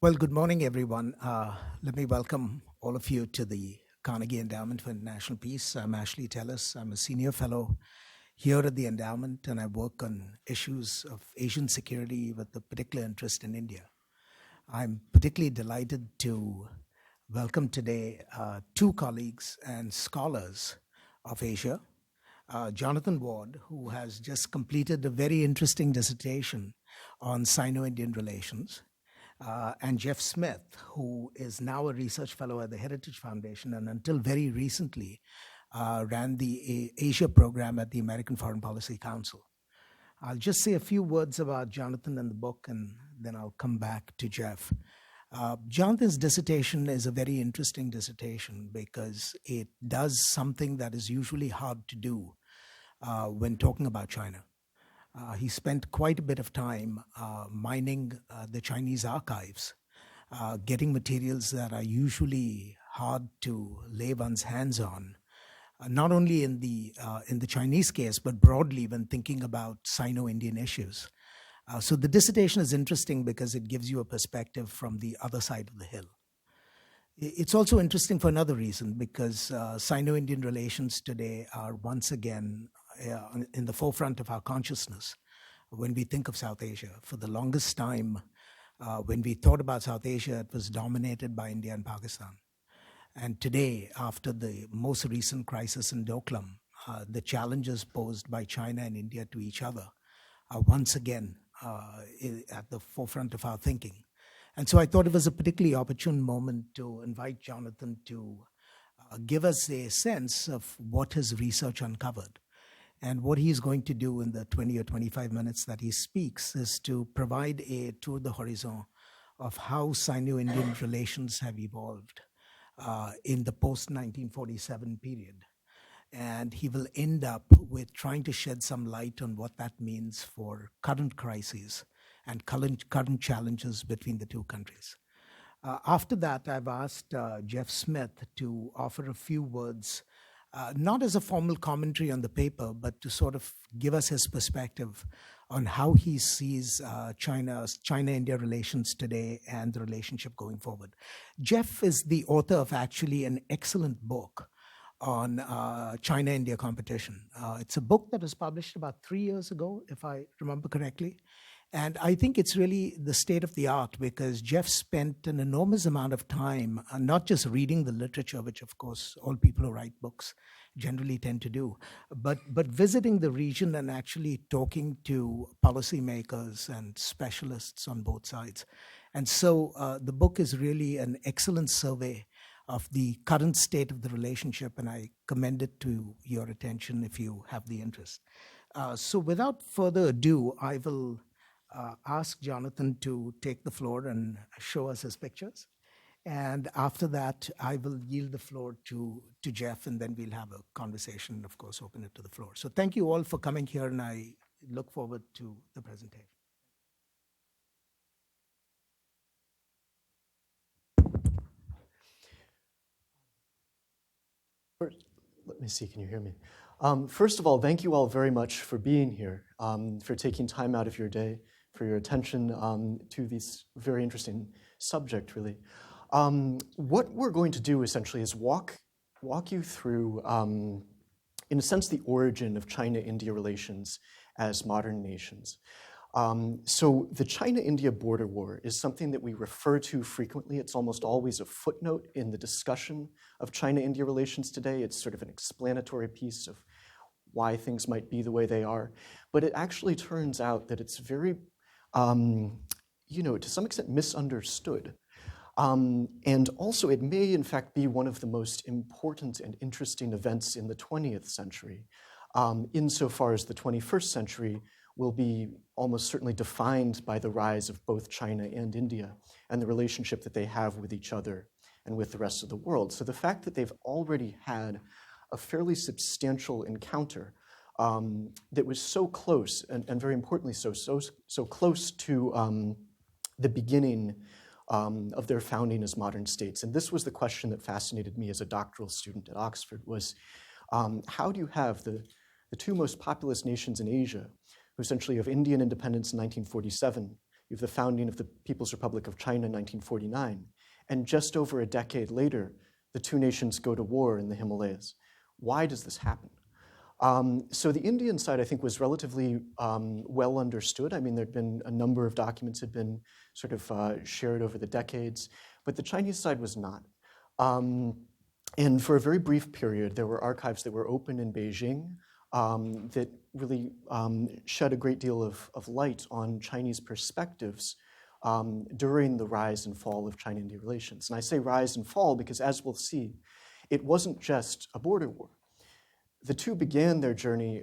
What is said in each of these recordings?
Well, good morning, everyone. Let me welcome all of you to the Carnegie Endowment for International Peace. I'm Ashley Tellis. I'm a senior fellow here at the endowment, and I work on issues of Asian security with a particular interest in India. I'm particularly delighted to welcome today two colleagues and scholars of Asia. Jonathan Ward, who has just completed a very interesting dissertation on Sino-Indian relations, and Jeff Smith, who is now a research fellow at the Heritage Foundation and until very recently ran the Asia program at the American Foreign Policy Council. I'll just say a few words about Jonathan and the book, and then I'll come back to Jeff. Jonathan's dissertation is a very interesting dissertation because it does something that is usually hard to do when talking about China. He spent quite a bit of time mining the Chinese archives, getting materials that are usually hard to lay one's hands on, not only in the Chinese case, but broadly when thinking about Sino-Indian issues. So the dissertation is interesting because it gives you a perspective from the other side of the hill. It's also interesting for another reason, because Sino-Indian relations today are once again in the forefront of our consciousness when we think of South Asia. For the longest time, when we thought about South Asia, it was dominated by India and Pakistan. And today, after the most recent crisis in Doklam, the challenges posed by China and India to each other are once again at the forefront of our thinking. And so I thought it was a particularly opportune moment to invite Jonathan to give us a sense of what his research uncovered. And what he's going to do in the 20 or 25 minutes that he speaks is to provide a tour de horizon of how Sino-Indian relations have evolved in the post-1947 period. And he will end up with trying to shed some light on what that means for current crises and current challenges between the two countries. After that, I've asked Jeff Smith to offer a few words, not as a formal commentary on the paper, but to sort of give us his perspective on how he sees China-India relations today and the relationship going forward. Jeff is the author of actually an excellent book on China-India competition. It's a book that was published about 3 years ago, if I remember correctly. And I think it's really the state of the art, because Jeff spent an enormous amount of time not just reading the literature, which of course all people who write books generally tend to do, but visiting the region and actually talking to policymakers and specialists on both sides. And so the book is really an excellent survey of the current state of the relationship, and I commend it to your attention if you have the interest. So without further ado, I will ask Jonathan to take the floor and show us his pictures. And after that, I will yield the floor to Jeff, and then we'll have a conversation, of course, open it to the floor. So thank you all for coming here, and I look forward to the presentation. First, let me see, can you hear me? First of all, thank you all very much for being here, for taking time out of your day, for your attention to this very interesting subject, really. What we're going to do essentially is walk you through, in a sense, the origin of China-India relations as modern nations. So the China-India border war is something that we refer to frequently. It's almost always a footnote in the discussion of China-India relations today. It's sort of an explanatory piece of why things might be the way they are. But it actually turns out that it's very, to some extent misunderstood. And also it may in fact be one of the most important and interesting events in the 20th century, insofar as the 21st century will be almost certainly defined by the rise of both China and India and the relationship that they have with each other and with the rest of the world. So the fact that they've already had a fairly substantial encounter that was so close, and very importantly so close to the beginning of their founding as modern states. And this was the question that fascinated me as a doctoral student at Oxford, was how do you have the two most populous nations in Asia, who essentially have Indian independence in 1947, You have the founding of the People's Republic of China in 1949. And just over a decade later, the two nations go to war in the Himalayas. Why does this happen? So the Indian side, I think, was relatively well understood. I mean, there'd been a number of documents had been sort of shared over the decades, but the Chinese side was not. And for a very brief period, there were archives that were open in Beijing that really shed a great deal of light on Chinese perspectives during the rise and fall of China-India relations. And I say rise and fall because, as we'll see, it wasn't just a border war. The two began their journey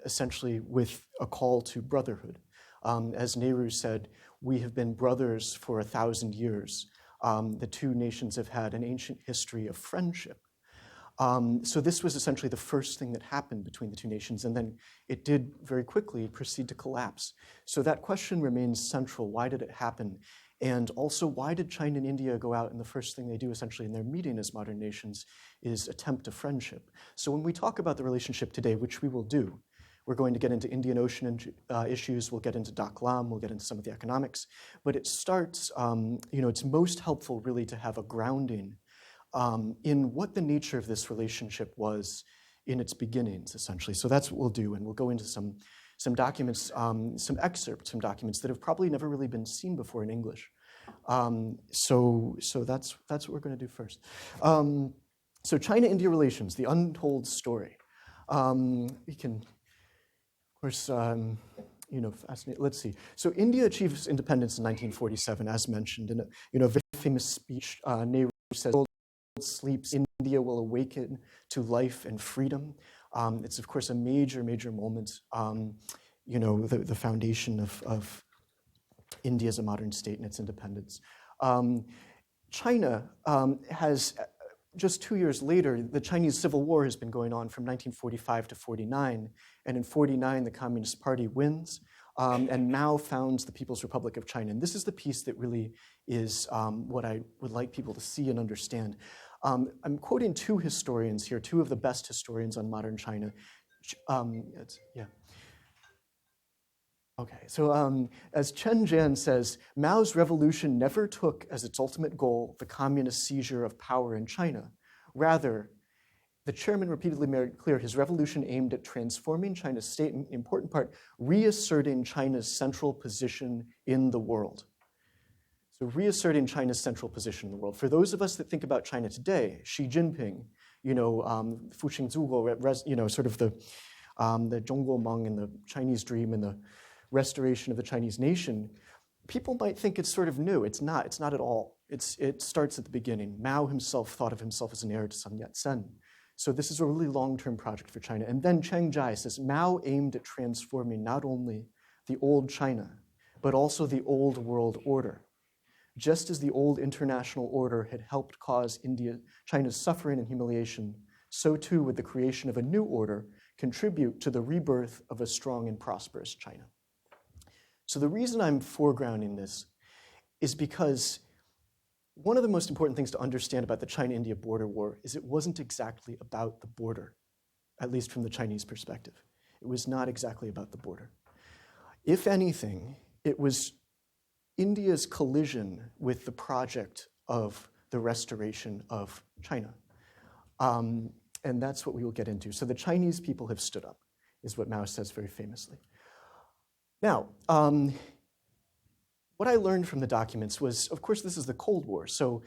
essentially with a call to brotherhood. As Nehru said, we have been brothers for 1,000 years. The two nations have had an ancient history of friendship. So this was essentially the first thing that happened between the two nations, and then it did very quickly proceed to collapse. So that question remains central. Why did it happen? And also, why did China and India go out and the first thing they do essentially in their meeting as modern nations is attempt a friendship? So when we talk about the relationship today, which we will do, we're going to get into Indian Ocean issues, we'll get into Doklam, we'll get into some of the economics, but it starts, it's most helpful really to have a grounding in what the nature of this relationship was in its beginnings, essentially. So that's what we'll do, and we'll go into some documents, some excerpts from documents that have probably never really been seen before in English. So that's what we're going to do first. So China-India relations, the untold story. We can, of course, fascinating. Let's see. So India achieves independence in 1947, as mentioned, in a very famous speech. Nehru says, "The world sleeps, India will awaken to life and freedom." It's, of course, a major, major moment, the foundation of India as a modern state and its independence. China has, just 2 years later, the Chinese Civil War has been going on from 1945 to 49, and in 49, the Communist Party wins, and Mao founds the People's Republic of China. And this is the piece that really is what I would like people to see and understand. I'm quoting two historians here, two of the best historians on modern China. Okay, so as Chen Jian says, Mao's revolution never took as its ultimate goal the communist seizure of power in China. Rather, the chairman repeatedly made clear his revolution aimed at transforming China's state, in important part, reasserting China's central position in the world. So reasserting China's central position in the world. For those of us that think about China today, Xi Jinping, Fuqing Zuguo, sort of the Zhongguomeng and the Chinese dream and the restoration of the Chinese nation, people might think it's sort of new. It's not. It's not at all. It starts at the beginning. Mao himself thought of himself as an heir to Sun Yat-sen. So this is a really long-term project for China. And then Cheng Zhai says, Mao aimed at transforming not only the old China, but also the old world order. Just as the old international order had helped cause China's suffering and humiliation, so too would the creation of a new order contribute to the rebirth of a strong and prosperous China. So the reason I'm foregrounding this is because one of the most important things to understand about the China-India border war is it wasn't exactly about the border, at least from the Chinese perspective. It was not exactly about the border. If anything, it was India's collision with the project of the restoration of China. And that's what we will get into. So the Chinese people have stood up, is what Mao says very famously. Now, what I learned from the documents was, of course, this is the Cold War. So,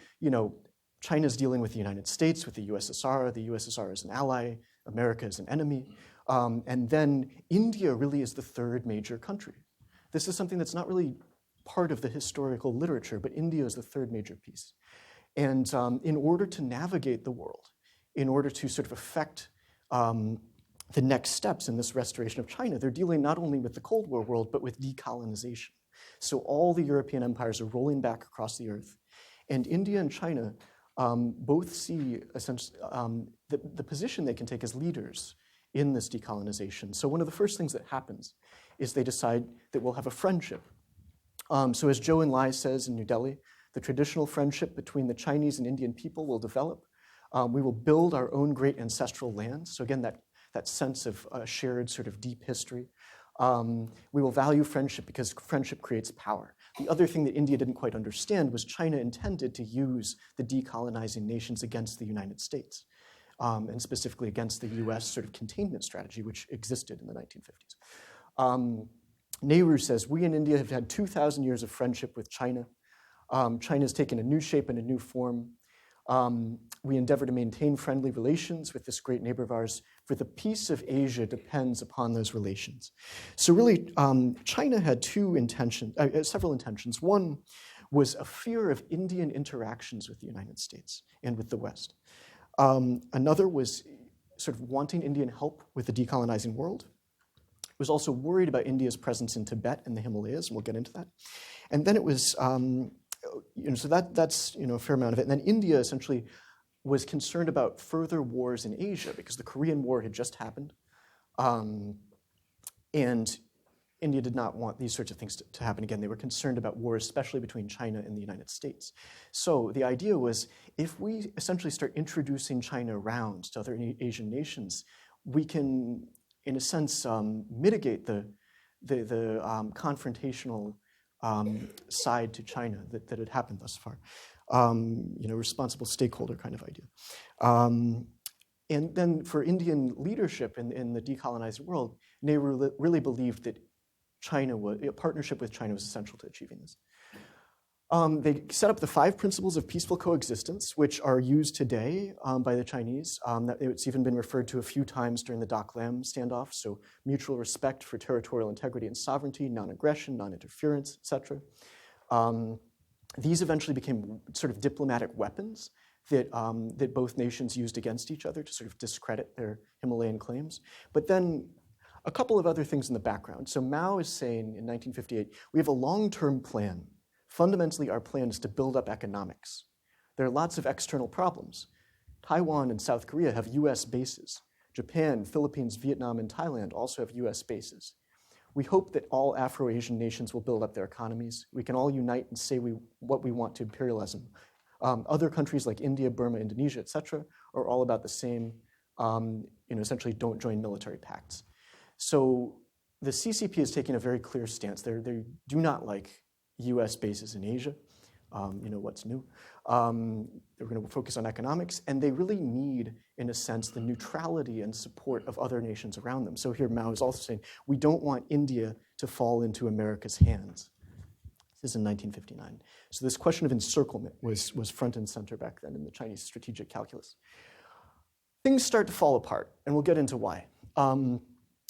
China's dealing with the United States, with the USSR. The USSR is an ally. America is an enemy. And then India really is the third major country. This is something that's not really part of the historical literature, but India is the third major piece. And in order to navigate the world, in order to sort of affect the next steps in this restoration of China, they're dealing not only with the Cold War world, but with decolonization. So all the European empires are rolling back across the earth. And India and China both see essentially the position they can take as leaders in this decolonization. So one of the first things that happens is they decide that we'll have a friendship. So as Zhou Enlai says in New Delhi, the traditional friendship between the Chinese and Indian people will develop. We will build our own great ancestral lands. So again, that sense of shared sort of deep history. We will value friendship because friendship creates power. The other thing that India didn't quite understand was China intended to use the decolonizing nations against the United States, and specifically against the US sort of containment strategy, which existed in the 1950s. Nehru says, we in India have had 2,000 years of friendship with China. China has taken a new shape and a new form. We endeavor to maintain friendly relations with this great neighbor of ours, for the peace of Asia depends upon those relations. So really, China had several intentions. One was a fear of Indian interactions with the United States and with the West. Another was sort of wanting Indian help with the decolonizing world. It was also worried about India's presence in Tibet and the Himalayas, and we'll get into that. And then it was, so that's a fair amount of it. And then India essentially was concerned about further wars in Asia because the Korean War had just happened. And India did not want these sorts of things to happen again. They were concerned about wars, especially between China and the United States. So the idea was, if we essentially start introducing China around to other Asian nations, we can, in a sense, mitigate the confrontational side to China that had happened thus far. Responsible stakeholder kind of idea. And then for Indian leadership in the decolonized world, Nehru really believed that a partnership with China was essential to achieving this. They set up the 5 principles of peaceful coexistence, which are used today by the Chinese. It's even been referred to a few times during the Doklam standoff, so mutual respect for territorial integrity and sovereignty, non-aggression, non-interference, etc. These eventually became sort of diplomatic weapons that both nations used against each other to sort of discredit their Himalayan claims. But then a couple of other things in the background. So Mao is saying in 1958, we have a long-term plan. Fundamentally, our plan is to build up economics. There are lots of external problems. Taiwan and South Korea have US bases. Japan, Philippines, Vietnam, and Thailand also have US bases. We hope that all Afro-Asian nations will build up their economies. We can all unite and say what we want to imperialism. Other countries like India, Burma, Indonesia, etc., are all about the same, essentially don't join military pacts. So the CCP is taking a very clear stance. They do not like US bases in Asia. What's new? They're going to focus on economics, and they really need, in a sense, the neutrality and support of other nations around them. So here Mao is also saying, we don't want India to fall into America's hands. This is in 1959. So this question of encirclement was front and center back then in the Chinese strategic calculus. Things start to fall apart, and we'll get into why.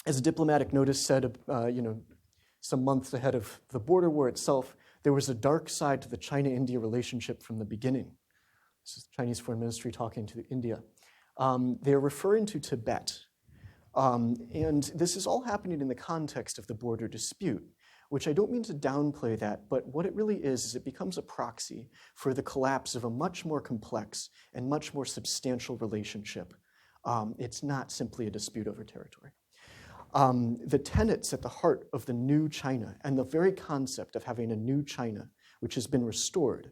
As a diplomatic notice said, some months ahead of the border war itself, there was a dark side to the China-India relationship from the beginning. This is the Chinese Foreign Ministry talking to India. They're referring to Tibet. And this is all happening in the context of the border dispute, which I don't mean to downplay that, but what it really is it becomes a proxy for the collapse of a much more complex and much more substantial relationship. It's not simply a dispute over territory. The tenets at the heart of the new China and the very concept of having a new China, which has been restored,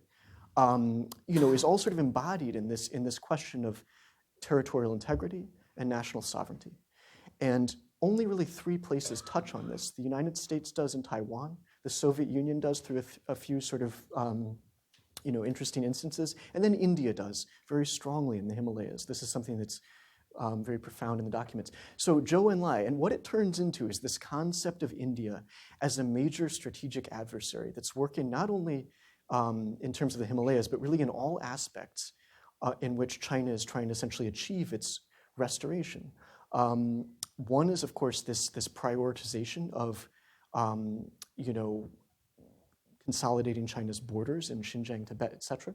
is all sort of embodied in this question of territorial integrity and national sovereignty. And only really 3 places touch on this. The United States does in Taiwan, the Soviet Union does through a few sort of interesting instances, and then India does very strongly in the Himalayas. This is something that's very profound in the documents. So Zhou Enlai, and what it turns into is this concept of India as a major strategic adversary that's working not only in terms of the Himalayas, but really in all aspects in which China is trying to essentially achieve its restoration. One is, of course, this prioritization of consolidating China's borders in Xinjiang, Tibet, etc.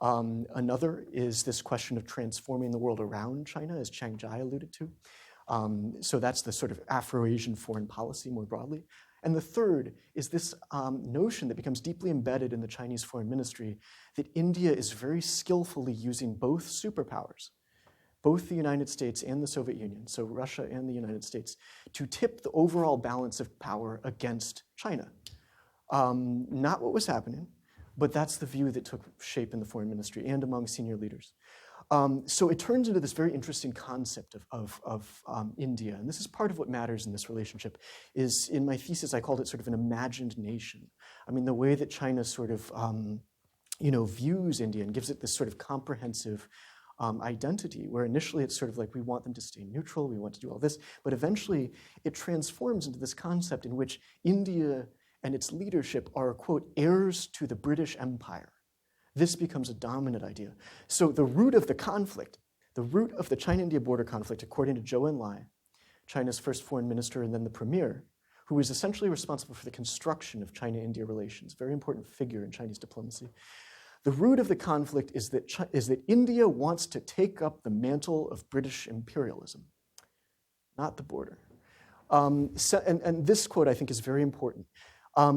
Another is this question of transforming the world around China, as Chiang Jai alluded to. So that's the sort of Afro-Asian foreign policy more broadly. And the third is this notion that becomes deeply embedded in the Chinese foreign ministry that India is very skillfully using both superpowers, both the United States and the Soviet Union, so Russia and the United States, to tip the overall balance of power against China. Not what was happening, but that's the view that took shape in the foreign ministry and among senior leaders. So it turns into this very interesting concept of India. And this is part of what matters in this relationship, is in my thesis, I called it sort of an imagined nation. I mean, the way that China sort of views India and gives it this sort of comprehensive identity, where initially it's sort of like we want them to stay neutral, we want to do all this, but eventually it transforms into this concept in which India and its leadership are, quote, heirs to the British Empire. This becomes a dominant idea. So the root of the conflict, the root of the China-India border conflict, according to Zhou Enlai, China's first foreign minister and then the premier, who is essentially responsible for the construction of China-India relations, very important figure in Chinese diplomacy. The root of the conflict is that India wants to take up the mantle of British imperialism, not the border. And this quote, I think, is very important.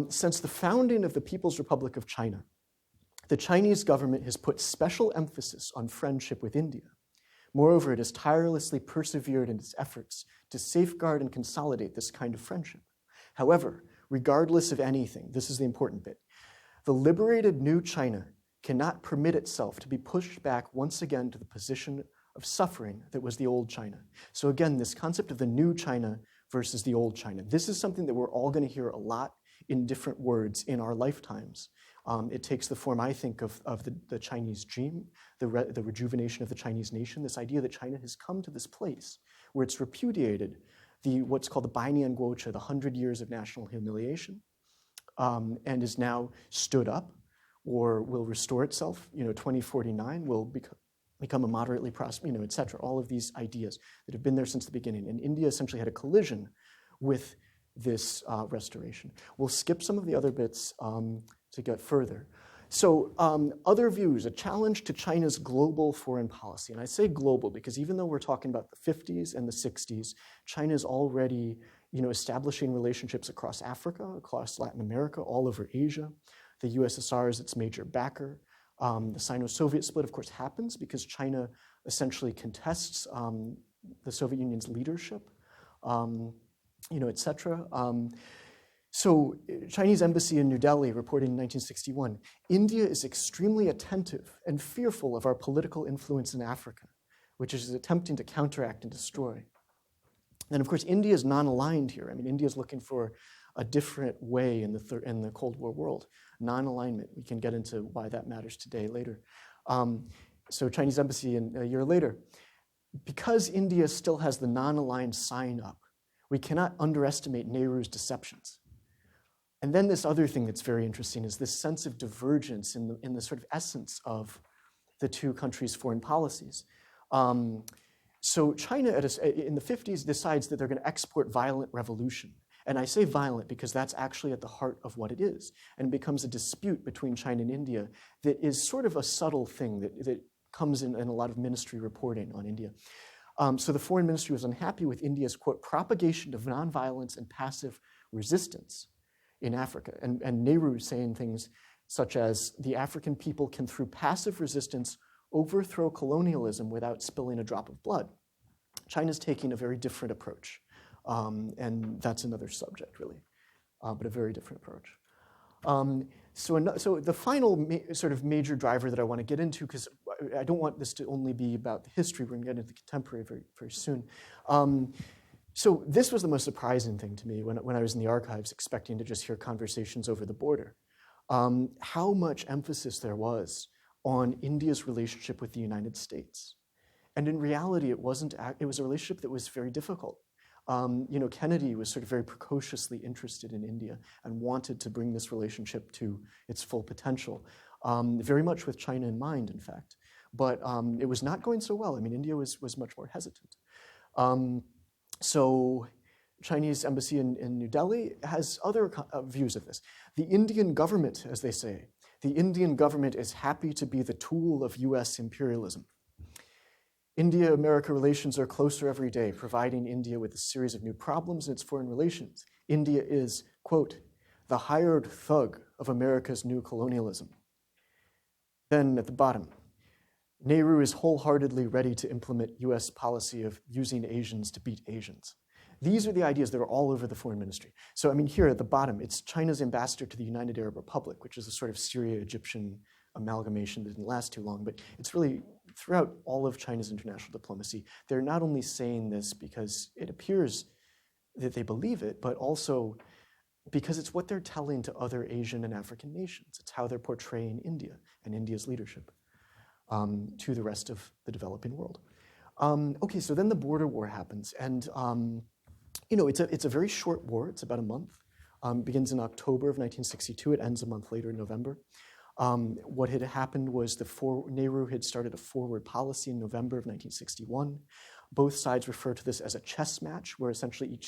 Since the founding of the People's Republic of China, the Chinese government has put special emphasis on friendship with India. Moreover, it has tirelessly persevered in its efforts to safeguard and consolidate this kind of friendship. However, regardless of anything, this is the important bit, the liberated new China cannot permit itself to be pushed back once again to the position of suffering that was the old China. So again, this concept of the new China versus the old China. This is something that we're all going to hear a lot in different words in our lifetimes. It takes the form, I think, of the Chinese dream, the rejuvenation of the Chinese nation, this idea that China has come to this place where it's repudiated what's called the Bainian Guoche, the 100 years of national humiliation, and is now stood up or will restore itself. 2049 will become a moderately prosperous, et cetera. All of these ideas that have been there since the beginning. And India essentially had a collision with this restoration. We'll skip some of the other bits to get further. So other views, a challenge to China's global foreign policy. And I say global because even though we're talking about the 50s and the 60s, China is already establishing relationships across Africa, across Latin America, all over Asia. The USSR is its major backer. The Sino-Soviet split, of course, happens because China essentially contests the Soviet Union's leadership, et cetera. So Chinese embassy in New Delhi reported in 1961, India is extremely attentive and fearful of our political influence in Africa, which is attempting to counteract and destroy. And of course, India is non-aligned here. I mean, India is looking for a different way in the Cold War world. Non-alignment. We can get into why that matters today later. So Chinese embassy a year later. Because India still has the non-aligned sign up, we cannot underestimate Nehru's deceptions. And then this other thing that's very interesting is this sense of divergence in the sort of essence of the two countries' foreign policies. So China in the 50s decides that they're going to export violent revolution. And I say violent because that's actually at the heart of what it is, and becomes a dispute between China and India that is sort of a subtle thing that comes in a lot of ministry reporting on India. So the foreign ministry was unhappy with India's, quote, propagation of nonviolence and passive resistance in Africa. And Nehru is saying things such as, the African people can, through passive resistance, overthrow colonialism without spilling a drop of blood. China's taking a very different approach. And that's another subject, really, but a very different approach. So the final sort of major driver that I want to get into, because I don't want this to only be about the history, we're going to get into the contemporary very, very soon. So this was the most surprising thing to me when I was in the archives expecting to just hear conversations over the border. How much emphasis there was on India's relationship with the United States. And in reality, it was a relationship that was very difficult. Kennedy was sort of very precociously interested in India and wanted to bring this relationship to its full potential, very much with China in mind, in fact. But it was not going so well. I mean, India was much more hesitant. So Chinese embassy in New Delhi has other views of this. The Indian government, as they say, the Indian government is happy to be the tool of US imperialism. India-America relations are closer every day, providing India with a series of new problems in its foreign relations. India is, quote, the hired thug of America's new colonialism. Then at the bottom, Nehru is wholeheartedly ready to implement US policy of using Asians to beat Asians. These are the ideas that are all over the foreign ministry. So I mean, here at the bottom, it's China's ambassador to the United Arab Republic, which is a sort of Syria-Egyptian amalgamation that didn't last too long, but it's really throughout all of China's international diplomacy, they're not only saying this because it appears that they believe it, but also because it's what they're telling to other Asian and African nations. It's how they're portraying India and India's leadership to the rest of the developing world. Okay, so then the border war happens, and it's a very short war. It's about a month. Begins in October of 1962. It ends a month later in November. What had happened was Nehru had started a forward policy in November of 1961. Both sides refer to this as a chess match, where essentially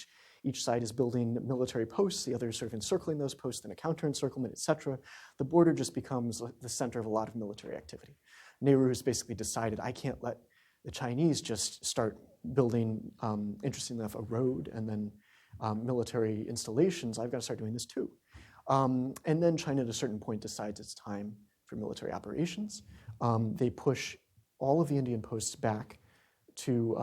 each side is building military posts, the other is sort of encircling those posts, then a counter-encirclement, et cetera. The border just becomes the center of a lot of military activity. Nehru has basically decided, I can't let the Chinese just start building, interestingly enough, a road and then military installations. I've got to start doing this too. And then China at a certain point decides it's time for military operations. They push all of the Indian posts back to,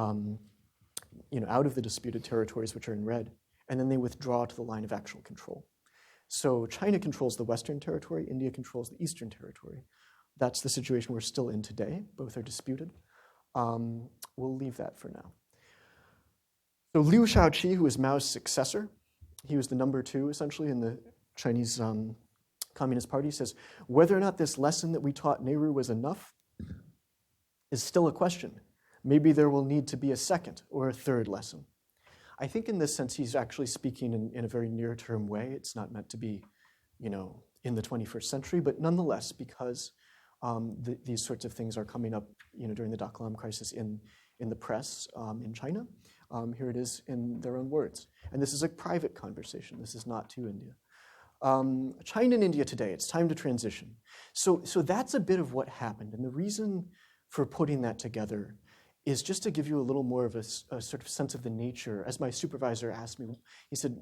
out of the disputed territories, which are in red, and then they withdraw to the line of actual control. So China controls the Western territory, India controls the Eastern territory. That's the situation we're still in today. Both are disputed. We'll leave that for now. So Liu Shaoqi, who was Mao's successor, he was the number 2, essentially, in the Chinese Communist Party, says, whether or not this lesson that we taught Nehru was enough is still a question. Maybe there will need to be a second or a third lesson. I think in this sense, he's actually speaking in a very near-term way. It's not meant to be, in the 21st century, but nonetheless, because these sorts of things are coming up, during the Doklam crisis in the press in China. Here it is in their own words. And this is a private conversation. This is not to India. China and India today, it's time to transition. So that's a bit of what happened. And the reason for putting that together is just to give you a little more of a sort of sense of the nature. As my supervisor asked me, he said,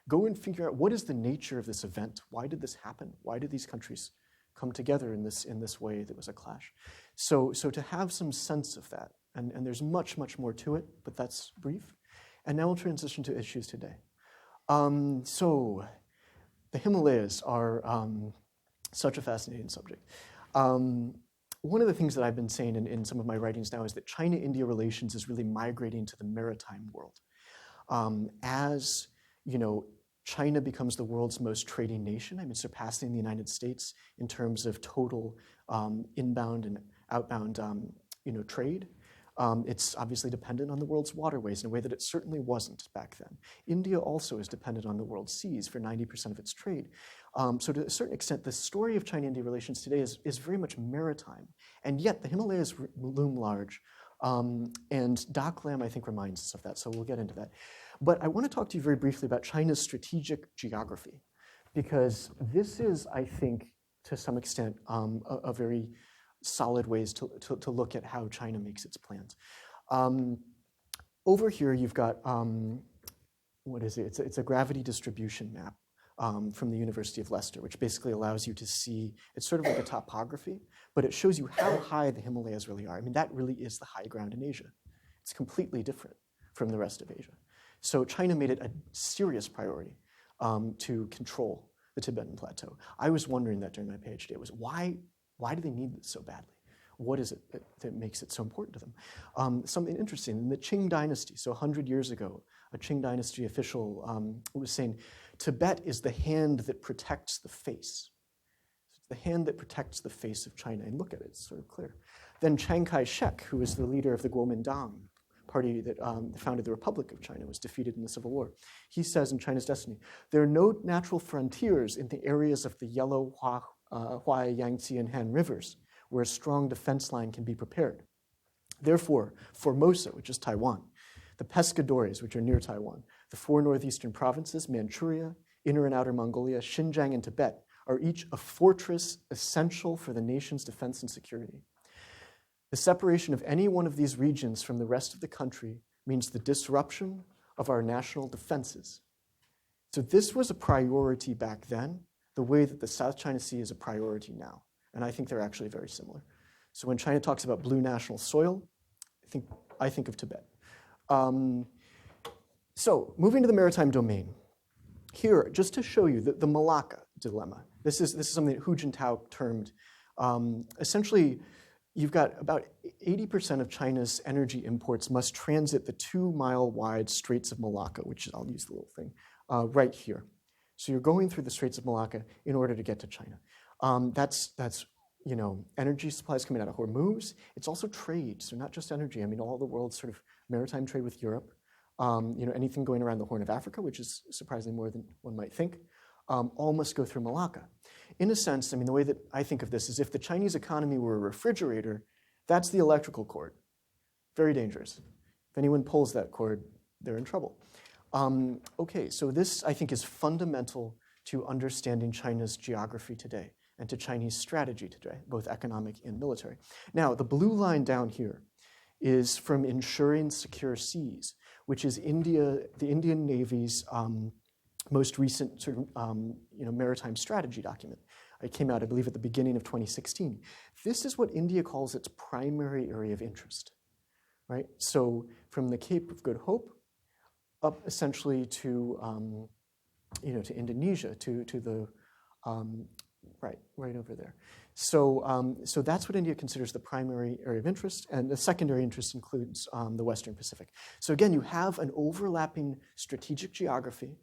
go and figure out what is the nature of this event? Why did this happen? Why did these countries come together in this way that was a clash? So to have some sense of that, and there's much, much more to it, but that's brief. And now we'll transition to issues today. So the Himalayas are such a fascinating subject. One of the things that I've been saying in some of my writings now is that China-India relations is really migrating to the maritime world. As China becomes the world's most trading nation, surpassing the United States in terms of total inbound and outbound trade. It's obviously dependent on the world's waterways in a way that it certainly wasn't back then. India also is dependent on the world's seas for 90% of its trade. So to a certain extent, the story of China-India relations today is very much maritime. And yet the Himalayas loom large. And Doklam, I think, reminds us of that, so we'll get into that. But I want to talk to you very briefly about China's strategic geography, because this is, I think, to some extent, a very solid ways to look at how China makes its plans. Over here, you've got, what is it? It's a gravity distribution map from the University of Leicester, which basically allows you to see, it's sort of like a topography, but it shows you how high the Himalayas really are. That really is the high ground in Asia. It's completely different from the rest of Asia. So China made it a serious priority to control the Tibetan Plateau. I was wondering that during my PhD. It was, why do they need this so badly? What is it that makes it so important to them? Something interesting, in the Qing dynasty, so 100 years ago, a Qing dynasty official was saying, Tibet is the hand that protects the face. It's the hand that protects the face of China. And look at it, it's sort of clear. Then Chiang Kai-shek, who was the leader of the Kuomintang party that founded the Republic of China, was defeated in the Civil War. He says in China's Destiny, there are no natural frontiers in the areas of the Yellow, Huai, Yangtze, and Han rivers, where a strong defense line can be prepared. Therefore, Formosa, which is Taiwan, the Pescadores, which are near Taiwan, the 4 northeastern provinces, Manchuria, Inner and Outer Mongolia, Xinjiang, and Tibet, are each a fortress essential for the nation's defense and security. The separation of any one of these regions from the rest of the country means the disruption of our national defenses. So this was a priority back then, the way that the South China Sea is a priority now. And I think they're actually very similar. So when China talks about blue national soil, I think of Tibet. So moving to the maritime domain. Here, just to show you the Malacca Dilemma. This is something that Hu Jintao termed, essentially, you've got about 80% of China's energy imports must transit the 2-mile-wide Straits of Malacca, which I'll use the little thing, right here. So you're going through the Straits of Malacca in order to get to China. That's energy supplies coming out of Hormuz. It's also trade, so not just energy. I mean, all the world's sort of maritime trade with Europe. Anything going around the Horn of Africa, which is surprisingly more than one might think, all must go through Malacca. In a sense, I mean, the way that I think of this is if the Chinese economy were a refrigerator, that's the electrical cord. Very dangerous. If anyone pulls that cord, they're in trouble. Okay, so this, I think, is fundamental to understanding China's geography today and to Chinese strategy today, both economic and military. Now, the blue line down here is from Ensuring Secure Seas, which is the Indian Navy's most recent sort of maritime strategy document. It came out, I believe, at the beginning of 2016. This is what India calls its primary area of interest, right? So from the Cape of Good Hope up essentially to Indonesia, to the right over there. So that's what India considers the primary area of interest, and the secondary interest includes the Western Pacific. So again, you have an overlapping strategic geography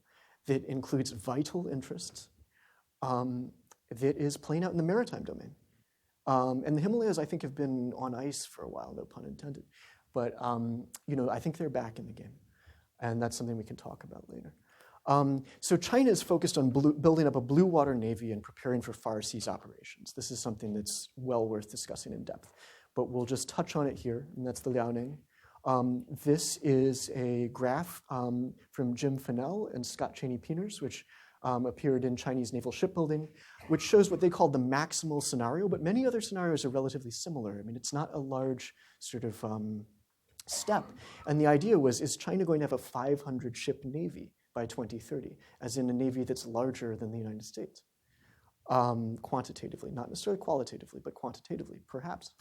that includes vital interests that is playing out in the maritime domain. And the Himalayas, I think, have been on ice for a while, no pun intended. But I think they're back in the game, and that's something we can talk about later. So China is focused on building up a blue water navy and preparing for far seas operations. This is something that's well worth discussing in depth, but we'll just touch on it here, and that's the Liaoning. This is a graph from Jim Fennell and Scott Cheney-Pieners, which appeared in Chinese Naval Shipbuilding, which shows what they call the maximal scenario, but many other scenarios are relatively similar. I mean, it's not a large sort of step. And the idea was, is China going to have a 500-ship navy by 2030, as in a navy that's larger than the United States? Quantitatively, not necessarily qualitatively, but quantitatively, perhaps.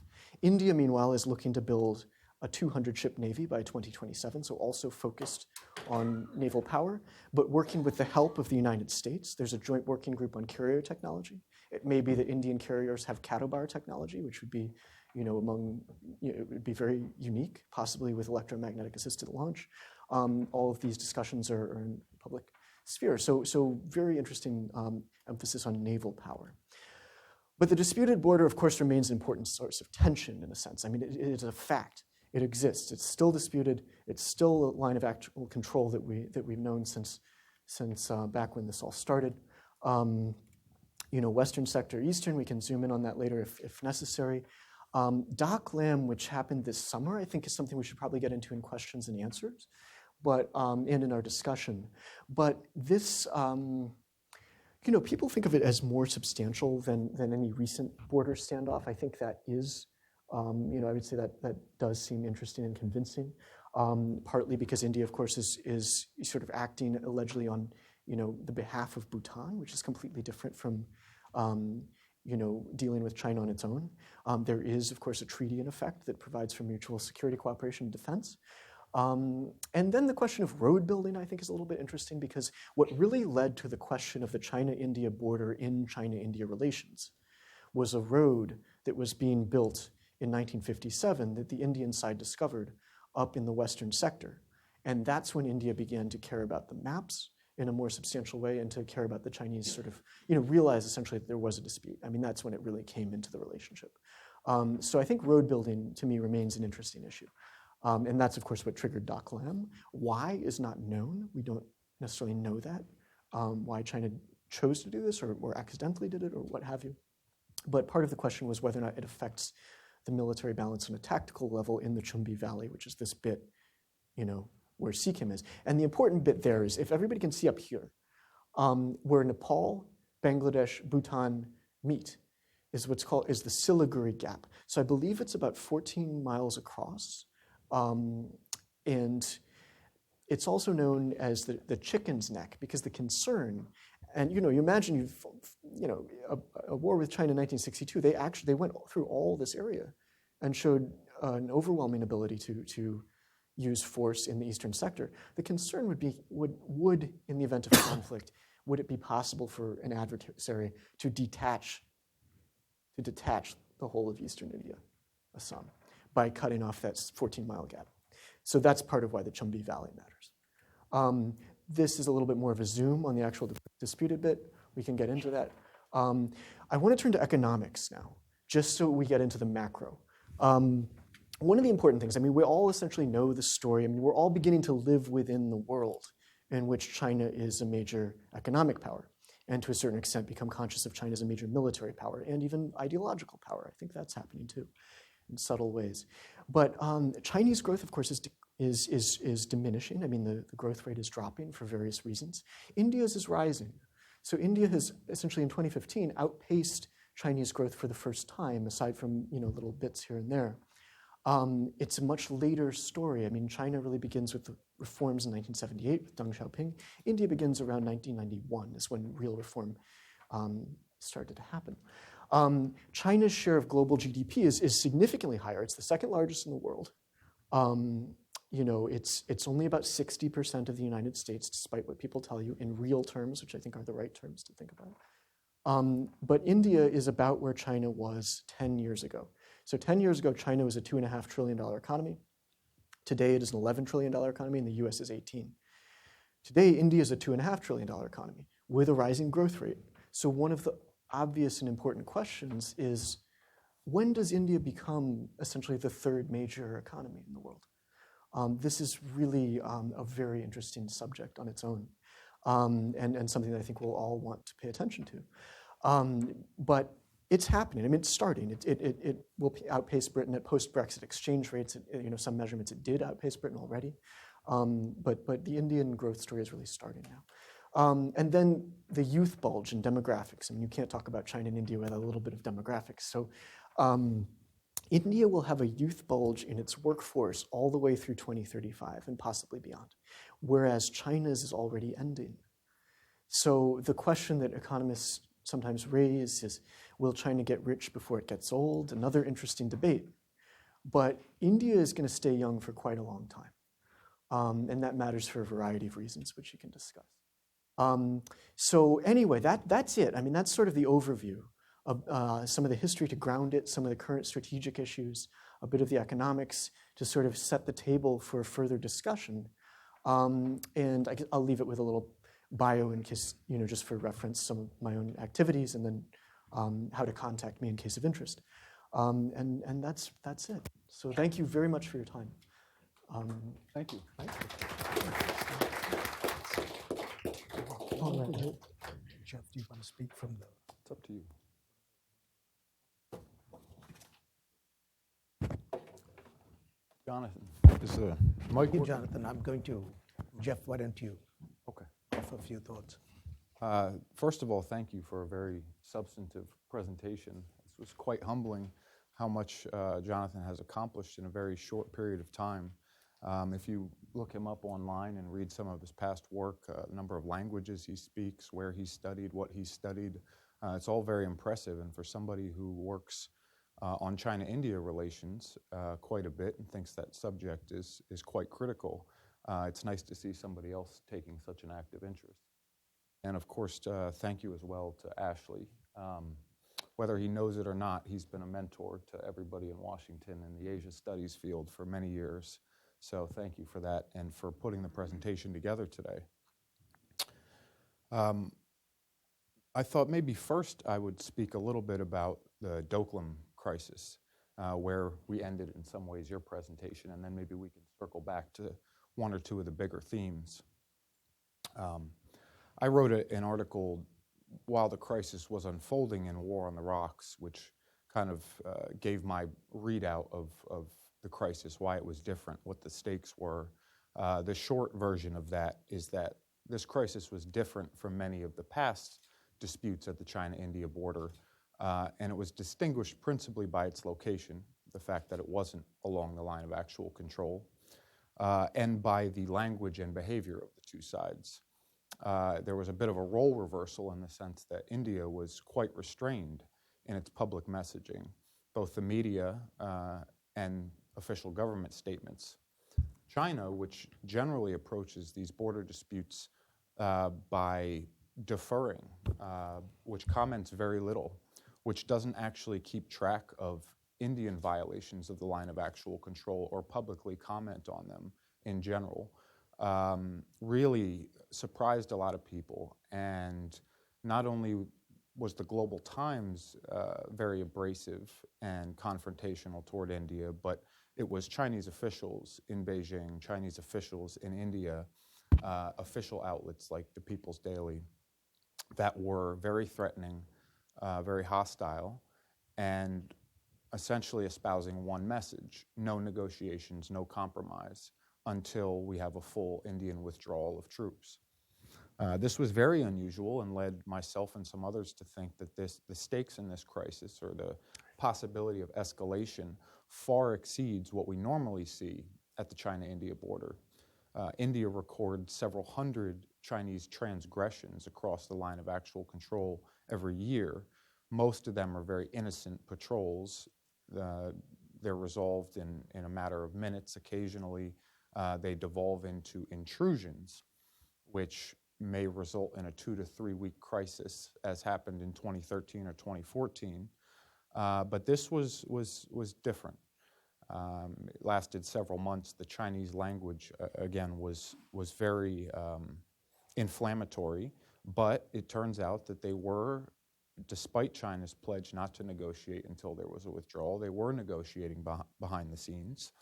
India, meanwhile, is looking to build a 200-ship navy by 2027, so also focused on naval power, but working with the help of the United States. There's a joint working group on carrier technology. It may be that Indian carriers have Catobar technology, which would be, it would be very unique, possibly with electromagnetic assisted launch. All of these discussions are in public sphere. So very interesting emphasis on naval power. But the disputed border, of course, remains an important source of tension in a sense. I mean, it is a fact. It exists. It's still disputed. It's still a line of actual control that we've known since back when this all started. Western sector, Eastern. We can zoom in on that later if necessary. Doklam, which happened this summer, I think is something we should probably get into in questions and answers, but and in our discussion. But this, people think of it as more substantial than any recent border standoff. I think that is. I would say that does seem interesting and convincing, partly because India, of course, is sort of acting allegedly on, the behalf of Bhutan, which is completely different from, dealing with China on its own. There is, of course, a treaty in effect that provides for mutual security, cooperation, and defense. And then the question of road building, I think, is a little bit interesting because what really led to the question of the China-India border in China-India relations was a road that was being built in 1957 that the Indian side discovered up in the western sector. And that's when India began to care about the maps in a more substantial way and to care about the Chinese sort of, realize essentially that there was a dispute. I mean, that's when it really came into the relationship. So I think road building, to me, remains an interesting issue. And that's, of course, what triggered Doklam. Why is not known. We don't necessarily know that, why China chose to do this or accidentally did it or what have you. But part of the question was whether or not it affects the military balance on a tactical level in the Chumbi Valley, which is this bit, where Sikkim is. And the important bit there is, if everybody can see up here, where Nepal, Bangladesh, Bhutan meet, is what's called the Siliguri Gap. So I believe it's about 14 miles across, and it's also known as the chicken's neck because the concern. And you imagine a war with China in 1962. They went through all this area, and showed an overwhelming ability to use force in the eastern sector. The concern would be would in the event of conflict, would it be possible for an adversary to detach the whole of eastern India? Assam by cutting off that 14-mile gap. So that's part of why the Chumbi Valley matters. This is a little bit more of a zoom on the actual disputed bit. We can get into that. I want to turn to economics now, just so we get into the macro. One of the important things, I mean, we all essentially know the story. I mean, we're all beginning to live within the world in which China is a major economic power, and to a certain extent become conscious of China as a major military power and even ideological power. I think that's happening too, in subtle ways. But Chinese growth, of course, is diminishing. I mean, the growth rate is dropping for various reasons. India's is rising. So India has essentially in 2015 outpaced Chinese growth for the first time, aside from little bits here and there. It's a much later story. I mean, China really begins with the reforms in 1978 with Deng Xiaoping. India begins around 1991 is when real reform started to happen. China's share of global GDP is significantly higher. It's the second largest in the world. It's only about 60% of the United States, despite what people tell you in real terms, which I think are the right terms to think about. But India is about where China was 10 years ago. So 10 years ago, China was a $2.5 trillion economy. Today, it is an $11 trillion economy, and the US is 18. Today, India is a $2.5 trillion economy with a rising growth rate. So one of the obvious and important questions is, when does India become essentially the third major economy in the world? This is really a very interesting subject on its own, and something that I think we'll all want to pay attention to. But it's happening. I mean, it's starting. It will outpace Britain at post-Brexit exchange rates. Some measurements it did outpace Britain already. But the Indian growth story is really starting now. And then the youth bulge and demographics. I mean, you can't talk about China and India without a little bit of demographics. So India will have a youth bulge in its workforce all the way through 2035 and possibly beyond, whereas China's is already ending. So the question that economists sometimes raise is, will China get rich before it gets old? Another interesting debate. But India is going to stay young for quite a long time. And that matters for a variety of reasons, which you can discuss. So anyway, that's it. I mean, that's sort of the overview of some of the history to ground it, some of the current strategic issues, a bit of the economics to sort of set the table for further discussion. And I'll leave it with a little bio in case, just for reference, some of my own activities, and then how to contact me in case of interest. And that's it. So thank you very much for your time. Thank you. All right. Jeff, do you want to speak from the... It's up to you. Jonathan, is the mic working? Jonathan, I'm going to... Jeff, why don't you Okay. offer a few thoughts? First of all, thank you for a very substantive presentation. It was quite humbling how much Jonathan has accomplished in a very short period of time. If you look him up online and read some of his past work, the number of languages he speaks, where he studied, what he studied, it's all very impressive. And for somebody who works on China-India relations quite a bit and thinks that subject is quite critical, it's nice to see somebody else taking such an active interest. And of course, thank you as well to Ashley. Whether he knows it or not, he's been a mentor to everybody in Washington in the Asia Studies field for many years. So thank you for that and for putting the presentation together today. I thought maybe first I would speak a little bit about the Doklam crisis, where we ended in some ways your presentation, and then maybe we can circle back to one or two of the bigger themes. I wrote an article while the crisis was unfolding in War on the Rocks, which kind of gave my readout of the crisis, why it was different, what the stakes were. The short version of that is that this crisis was different from many of the past disputes at the China-India border, and it was distinguished principally by its location, the fact that it wasn't along the line of actual control, and by the language and behavior of the two sides. There was a bit of a role reversal in the sense that India was quite restrained in its public messaging, both the media and official government statements. China, which generally approaches these border disputes by deferring, which comments very little, which doesn't actually keep track of Indian violations of the line of actual control or publicly comment on them in general, really surprised a lot of people. And not only was the Global Times very abrasive and confrontational toward India, but it was Chinese officials in Beijing, Chinese officials in India, official outlets like the People's Daily that were very threatening, very hostile, and essentially espousing one message: no negotiations, no compromise until we have a full Indian withdrawal of troops. This was very unusual and led myself and some others to think that the stakes in this crisis, or the possibility of escalation, far exceeds what we normally see at the China-India border. India records several hundred Chinese transgressions across the line of actual control every year. Most of them are very innocent patrols. They're resolved in a matter of minutes. Occasionally, they devolve into intrusions, which may result in a 2 to 3 week crisis, as happened in 2013 or 2014. But this was different. It lasted several months. The Chinese language, again, was very inflammatory, but it turns out that they were, despite China's pledge not to negotiate until there was a withdrawal, they were negotiating behind the scenes.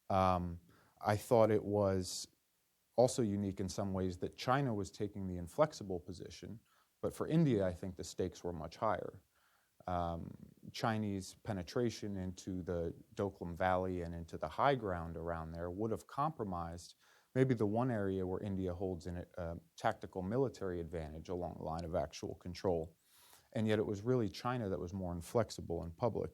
I thought it was also unique in some ways that China was taking the inflexible position, but for India, I think the stakes were much higher. Chinese penetration into the Doklam Valley and into the high ground around there would have compromised maybe the one area where India holds a tactical military advantage along the line of actual control. And yet it was really China that was more inflexible in public.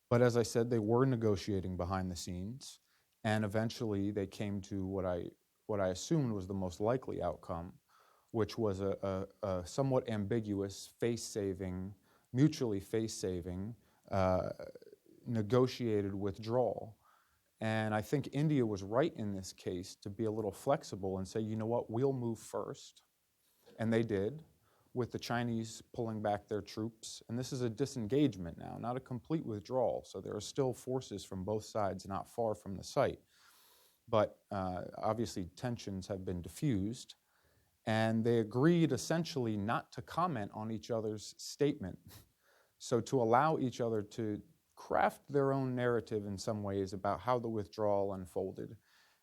But as I said, they were negotiating behind the scenes, and eventually they came to what I assumed was the most likely outcome, which was a somewhat ambiguous, face-saving, mutually face-saving, negotiated withdrawal. And I think India was right in this case to be a little flexible and say, you know what, we'll move first. And they did, with the Chinese pulling back their troops. And this is a disengagement now, not a complete withdrawal. So there are still forces from both sides not far from the site. But obviously tensions have been diffused. And they agreed essentially not to comment on each other's statement. So to allow each other to craft their own narrative in some ways about how the withdrawal unfolded.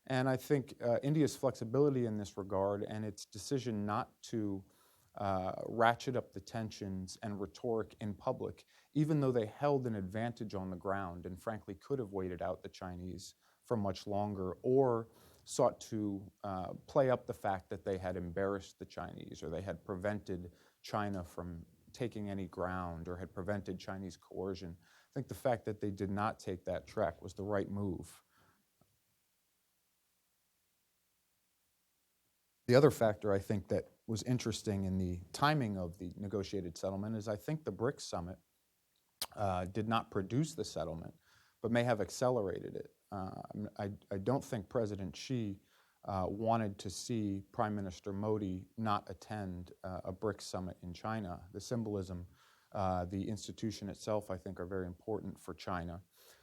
And I think India's flexibility in this regard and its decision not to ratchet up the tensions and rhetoric in public, even though they held an advantage on the ground and frankly could have waited out the Chinese for much longer, or sought to play up the fact that they had embarrassed the Chinese or they had prevented China from taking any ground or had prevented Chinese coercion. I think the fact that they did not take that track was the right move. The other factor I think that was interesting in the timing of the negotiated settlement is I think the BRICS Summit did not produce the settlement, but may have accelerated it. I don't think President Xi wanted to see Prime Minister Modi not attend a BRICS Summit in China. The symbolism, the institution itself, I think, are very important for China.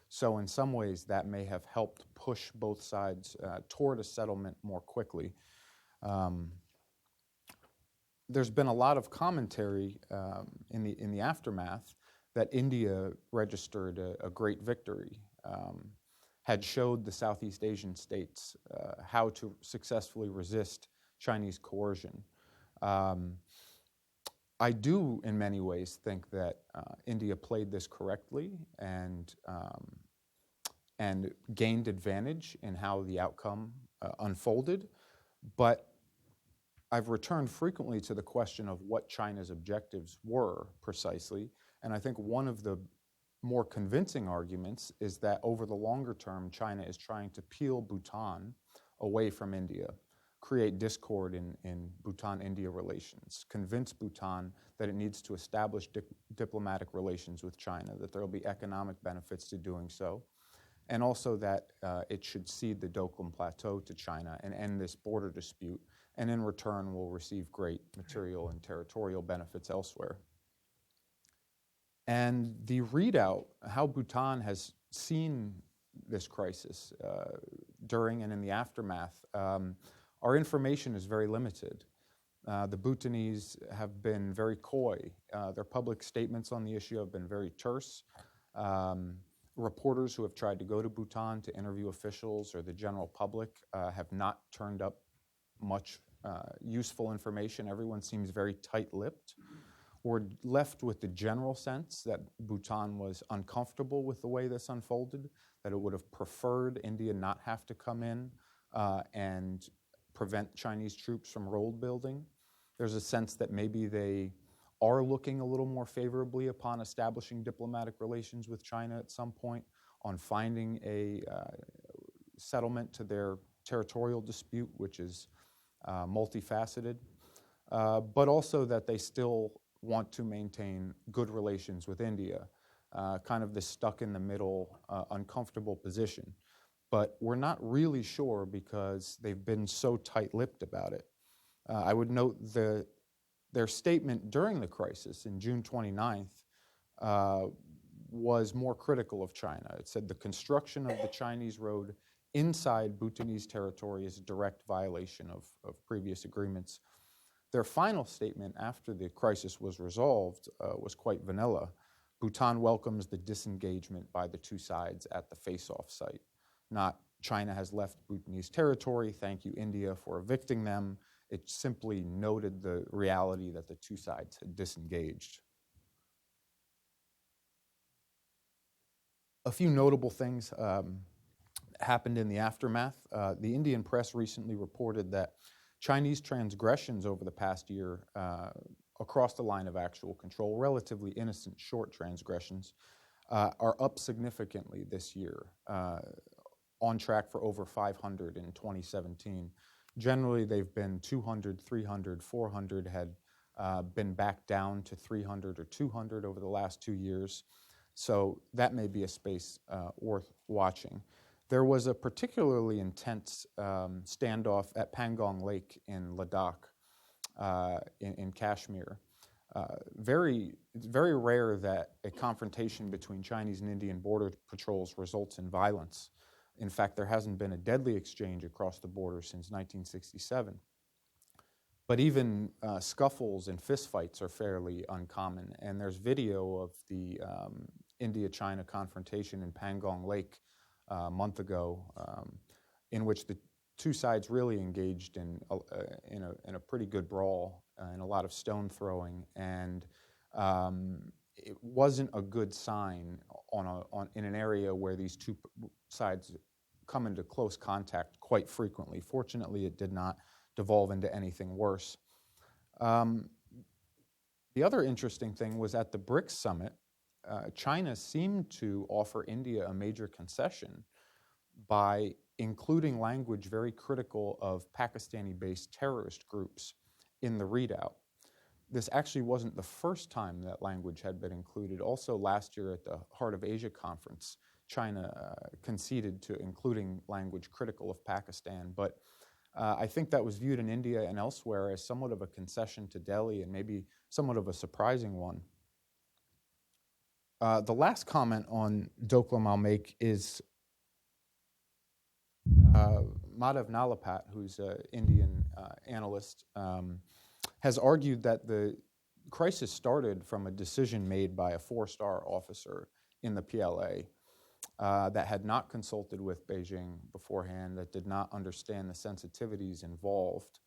So in some ways, that may have helped push both sides toward a settlement more quickly. There's been a lot of commentary in the aftermath that India registered a great victory, had showed the Southeast Asian states how to successfully resist Chinese coercion. I do, in many ways, think that India played this correctly and gained advantage in how the outcome unfolded, but I've returned frequently to the question of what China's objectives were precisely, and I think one of the more convincing arguments is that over the longer term, China is trying to peel Bhutan away from India, create discord in Bhutan-India relations, convince Bhutan that it needs to establish diplomatic relations with China, that there will be economic benefits to doing so, and also that it should cede the Doklam Plateau to China and end this border dispute, and in return will receive great material and territorial benefits elsewhere. And the readout, how Bhutan has seen this crisis during and in the aftermath, our information is very limited. The Bhutanese have been very coy. Their public statements on the issue have been very terse. Reporters who have tried to go to Bhutan to interview officials or the general public have not turned up much useful information. Everyone seems very tight-lipped. We're left with the general sense that Bhutan was uncomfortable with the way this unfolded, that it would have preferred India not have to come in and prevent Chinese troops from road building. There's a sense that maybe they are looking a little more favorably upon establishing diplomatic relations with China at some point, on finding a settlement to their territorial dispute, which is multifaceted, but also that they still want to maintain good relations with India, kind of this stuck in the middle, uncomfortable position. But we're not really sure because they've been so tight-lipped about it. I would note their statement during the crisis in June 29th was more critical of China. It said the construction of the Chinese road inside Bhutanese territory is a direct violation of previous agreements. Their final statement after the crisis was resolved was quite vanilla. Bhutan welcomes the disengagement by the two sides at the face-off site. Not China has left Bhutanese territory, thank you India for evicting them. It simply noted the reality that the two sides had disengaged. A few notable things happened in the aftermath. The Indian press recently reported that Chinese transgressions over the past year across the line of actual control, relatively innocent, short transgressions, are up significantly this year, on track for over 500 in 2017. Generally, they've been 200, 300, 400, had been back down to 300 or 200 over the last 2 years. So that may be a space worth watching. There was a particularly intense standoff at Pangong Lake in Ladakh, in Kashmir. It's very rare that a confrontation between Chinese and Indian border patrols results in violence. In fact, there hasn't been a deadly exchange across the border since 1967. But even scuffles and fistfights are fairly uncommon. And there's video of the India-China confrontation in Pangong Lake a month ago, in which the two sides really engaged in a pretty good brawl and a lot of stone throwing, and it wasn't a good sign in an area where these two sides come into close contact quite frequently. Fortunately, it did not devolve into anything worse. The other interesting thing was at the BRICS Summit, China seemed to offer India a major concession by including language very critical of Pakistani-based terrorist groups in the readout. This actually wasn't the first time that language had been included. Also last year at the Heart of Asia conference, China conceded to including language critical of Pakistan. But I think that was viewed in India and elsewhere as somewhat of a concession to Delhi, and maybe somewhat of a surprising one. The last comment on Doklam I'll make is Madhav Nalapat, who's an Indian analyst, has argued that the crisis started from a decision made by a four-star officer in the PLA that had not consulted with Beijing beforehand, that did not understand the sensitivities involved.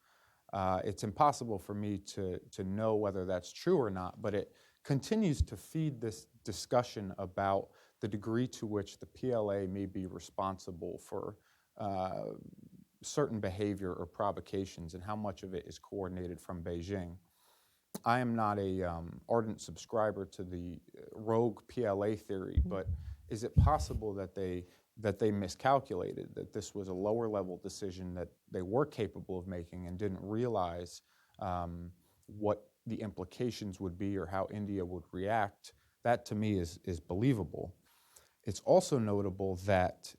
It's impossible for me to know whether that's true or not, but it continues to feed this discussion about the degree to which the PLA may be responsible for certain behavior or provocations and how much of it is coordinated from Beijing. I am not an ardent subscriber to the rogue PLA theory, but is it possible that they miscalculated, that this was a lower level decision that they were capable of making and didn't realize what the implications would be or how India would react? That to me is believable. It's also notable that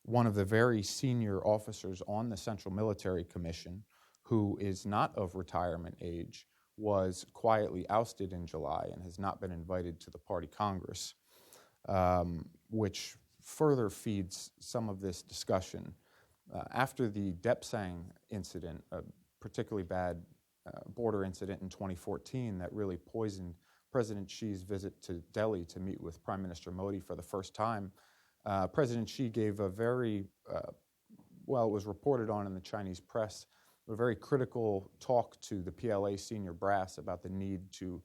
one of the very senior officers on the Central Military Commission, who is not of retirement age, was quietly ousted in July and has not been invited to the party Congress, which further feeds some of this discussion. After the Depsang incident, a particularly bad border incident in 2014 that really poisoned President Xi's visit to Delhi to meet with Prime Minister Modi for the first time, President Xi gave a very, well, it was reported on in the Chinese press, a very critical talk to the PLA senior brass about the need to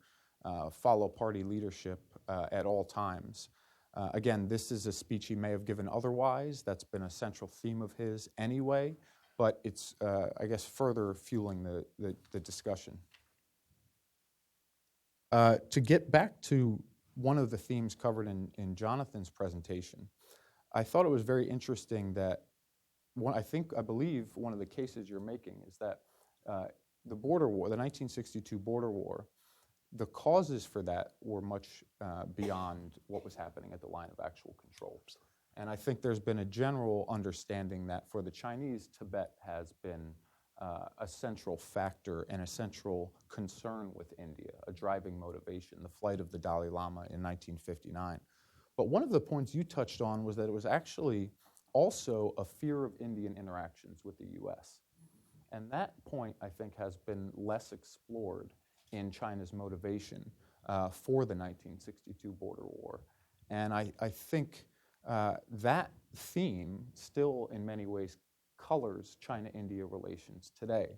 follow party leadership at all times. Again, this is a speech he may have given otherwise. That's been a central theme of his anyway, but it's, I guess, further fueling the discussion. To get back to one of the themes covered in Jonathan's presentation, I thought it was very interesting that I believe one of the cases you're making is that the border war, the 1962 border war, the causes for that were much beyond what was happening at the line of actual control. And I think there's been a general understanding that for the Chinese, Tibet has been a central factor and a central concern with India, a driving motivation, the flight of the Dalai Lama in 1959. But one of the points you touched on was that it was actually also a fear of Indian interactions with the US. And that point, I think, has been less explored in China's motivation for the 1962 border war. And I think that theme still, in many ways, colors China-India relations today.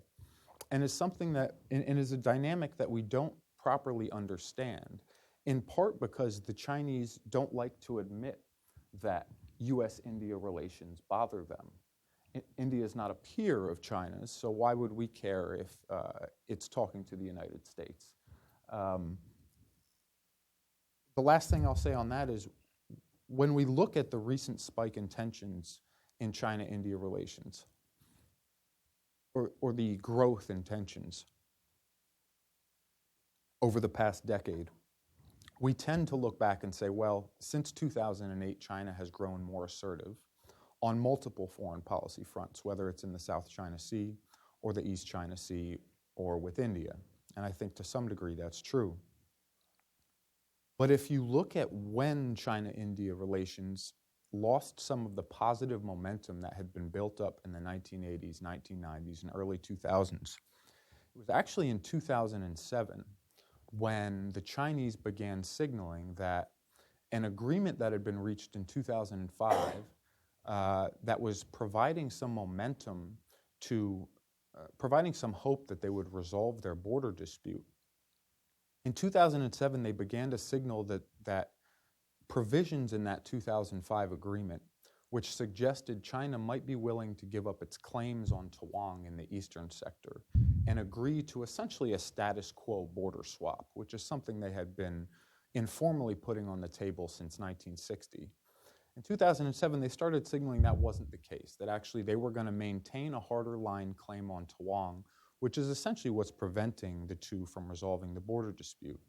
And is something that, and is a dynamic that we don't properly understand, in part because the Chinese don't like to admit that US-India relations bother them. India is not a peer of China's, so why would we care if it's talking to the United States? The last thing I'll say on that is when we look at the recent spike in tensions in China-India relations, or the growth in tensions over the past decade, we tend to look back and say, well, since 2008, China has grown more assertive on multiple foreign policy fronts, whether it's in the South China Sea or the East China Sea or with India. And I think to some degree that's true. But if you look at when China-India relations lost some of the positive momentum that had been built up in the 1980s, 1990s, and early 2000s, it was actually in 2007 when the Chinese began signaling that an agreement that had been reached in 2005 that was providing some momentum to, providing some hope that they would resolve their border dispute. In 2007, they began to signal that provisions in that 2005 agreement, which suggested China might be willing to give up its claims on Tawang in the eastern sector and agree to essentially a status quo border swap, which is something they had been informally putting on the table since 1960. In 2007, they started signaling that wasn't the case, that actually they were going to maintain a harder line claim on Tawang, which is essentially what's preventing the two from resolving the border dispute.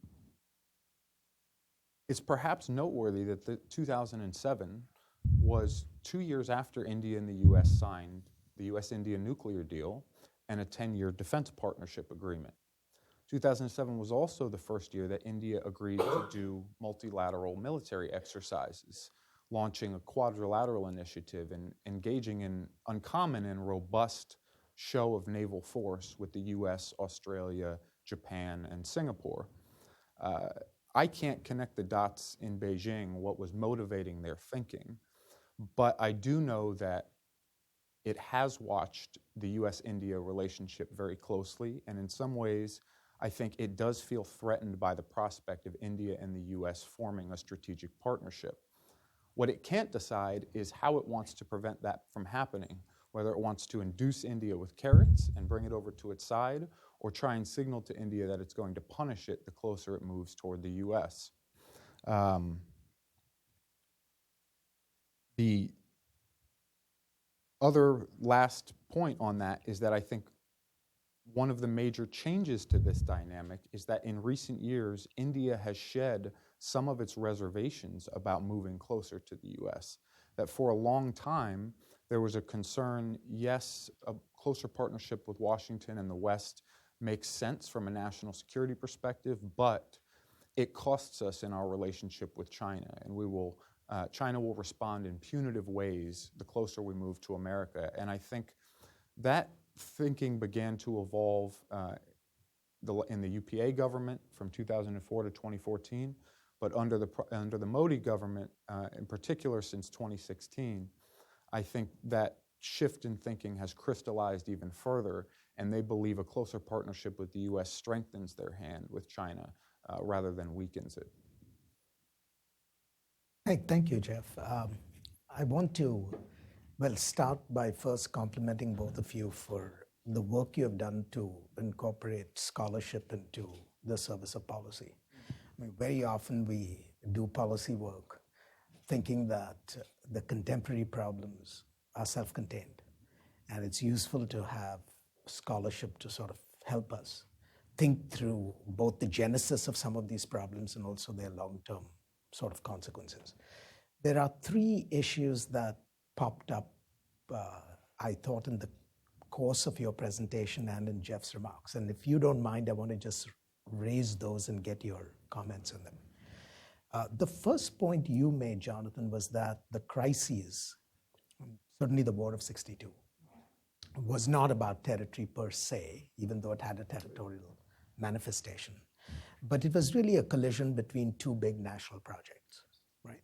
It's perhaps noteworthy that the 2007 was 2 years after India and the US signed the US-India nuclear deal and a 10-year defense partnership agreement. 2007 was also the first year that India agreed to do multilateral military exercises, launching a quadrilateral initiative and engaging in uncommon and robust show of naval force with the US, Australia, Japan, and Singapore. I can't connect the dots in Beijing, what was motivating their thinking, but I do know that it has watched the US-India relationship very closely, and in some ways, I think it does feel threatened by the prospect of India and the US forming a strategic partnership. What it can't decide is how it wants to prevent that from happening, whether it wants to induce India with carrots and bring it over to its side, or try and signal to India that it's going to punish it the closer it moves toward the US. The other last point on that is that I think one of the major changes to this dynamic is that in recent years, India has shed some of its reservations about moving closer to the US. That for a long time, there was a concern, yes, a closer partnership with Washington and the West makes sense from a national security perspective, but it costs us in our relationship with China, and China will respond in punitive ways the closer we move to America. And I think that thinking began to evolve in the UPA government from 2004 to 2014, but under the Modi government, in particular since 2016, I think that shift in thinking has crystallized even further, and they believe a closer partnership with the U.S. strengthens their hand with China rather than weakens it. Hey, thank you, Jeff. I want to, start by first complimenting both of you for the work you have done to incorporate scholarship into the service of policy. I mean, very often we do policy work thinking that the contemporary problems are self-contained, and it's useful to have scholarship to sort of help us think through both the genesis of some of these problems and also their long-term sort of consequences. There are three issues that popped up, I thought, in the course of your presentation and in Jeff's remarks. And if you don't mind, I want to just raise those and get your comments on them. The first point you made, Jonathan, was that the crises, certainly the War of '62, was not about territory per se, even though it had a territorial manifestation. But it was really a collision between two big national projects, right?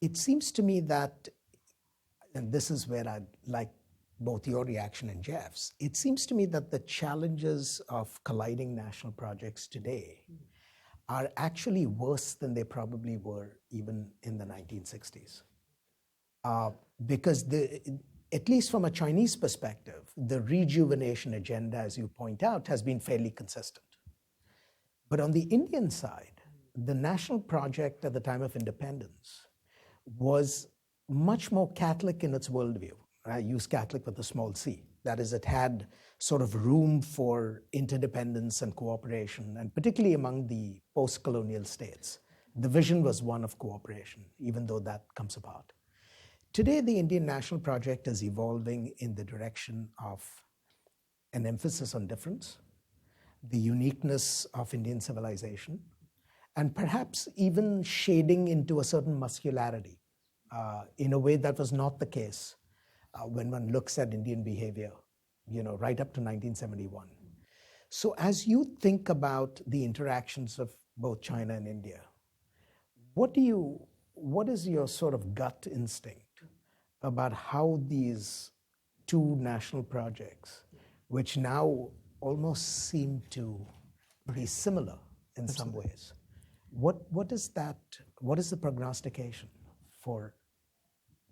It seems to me that, and this is where I'd like both your reaction and Jeff's, it seems to me that the challenges of colliding national projects today are actually worse than they probably were even in the 1960s. Because at least from a Chinese perspective, the rejuvenation agenda, as you point out, has been fairly consistent. But on the Indian side, the national project at the time of independence was much more Catholic in its worldview. I use Catholic with a small c. That is, it had sort of room for interdependence and cooperation, and particularly among the post-colonial states. The vision was one of cooperation, even though that comes apart. Today, the Indian national project is evolving in the direction of an emphasis on difference, the uniqueness of Indian civilization, and perhaps even shading into a certain muscularity in a way that was not the case when one looks at Indian behavior, right up to 1971. So as you think about the interactions of both China and India, what is your sort of gut instinct about how these two national projects, which now almost seem to be similar in some ways, what is the prognostication for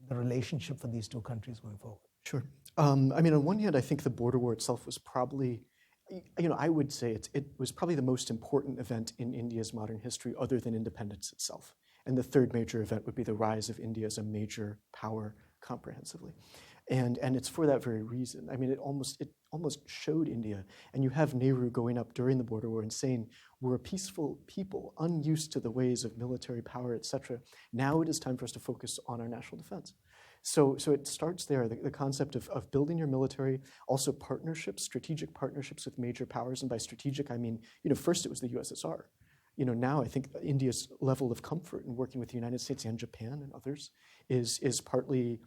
the relationship for these two countries going forward? Sure. On one hand, I think the border war itself was probably, I would say it was probably the most important event in India's modern history other than independence itself. And the third major event would be the rise of India as a major power comprehensively. And it's for that very reason. I mean, it almost showed India. And you have Nehru going up during the border war and saying, we're a peaceful people, unused to the ways of military power, et cetera. Now it is time for us to focus on our national defense. So it starts there, the concept of building your military, also partnerships, strategic partnerships with major powers. And by strategic, I mean, first it was the USSR. Now I think India's level of comfort in working with the United States and Japan and others is partly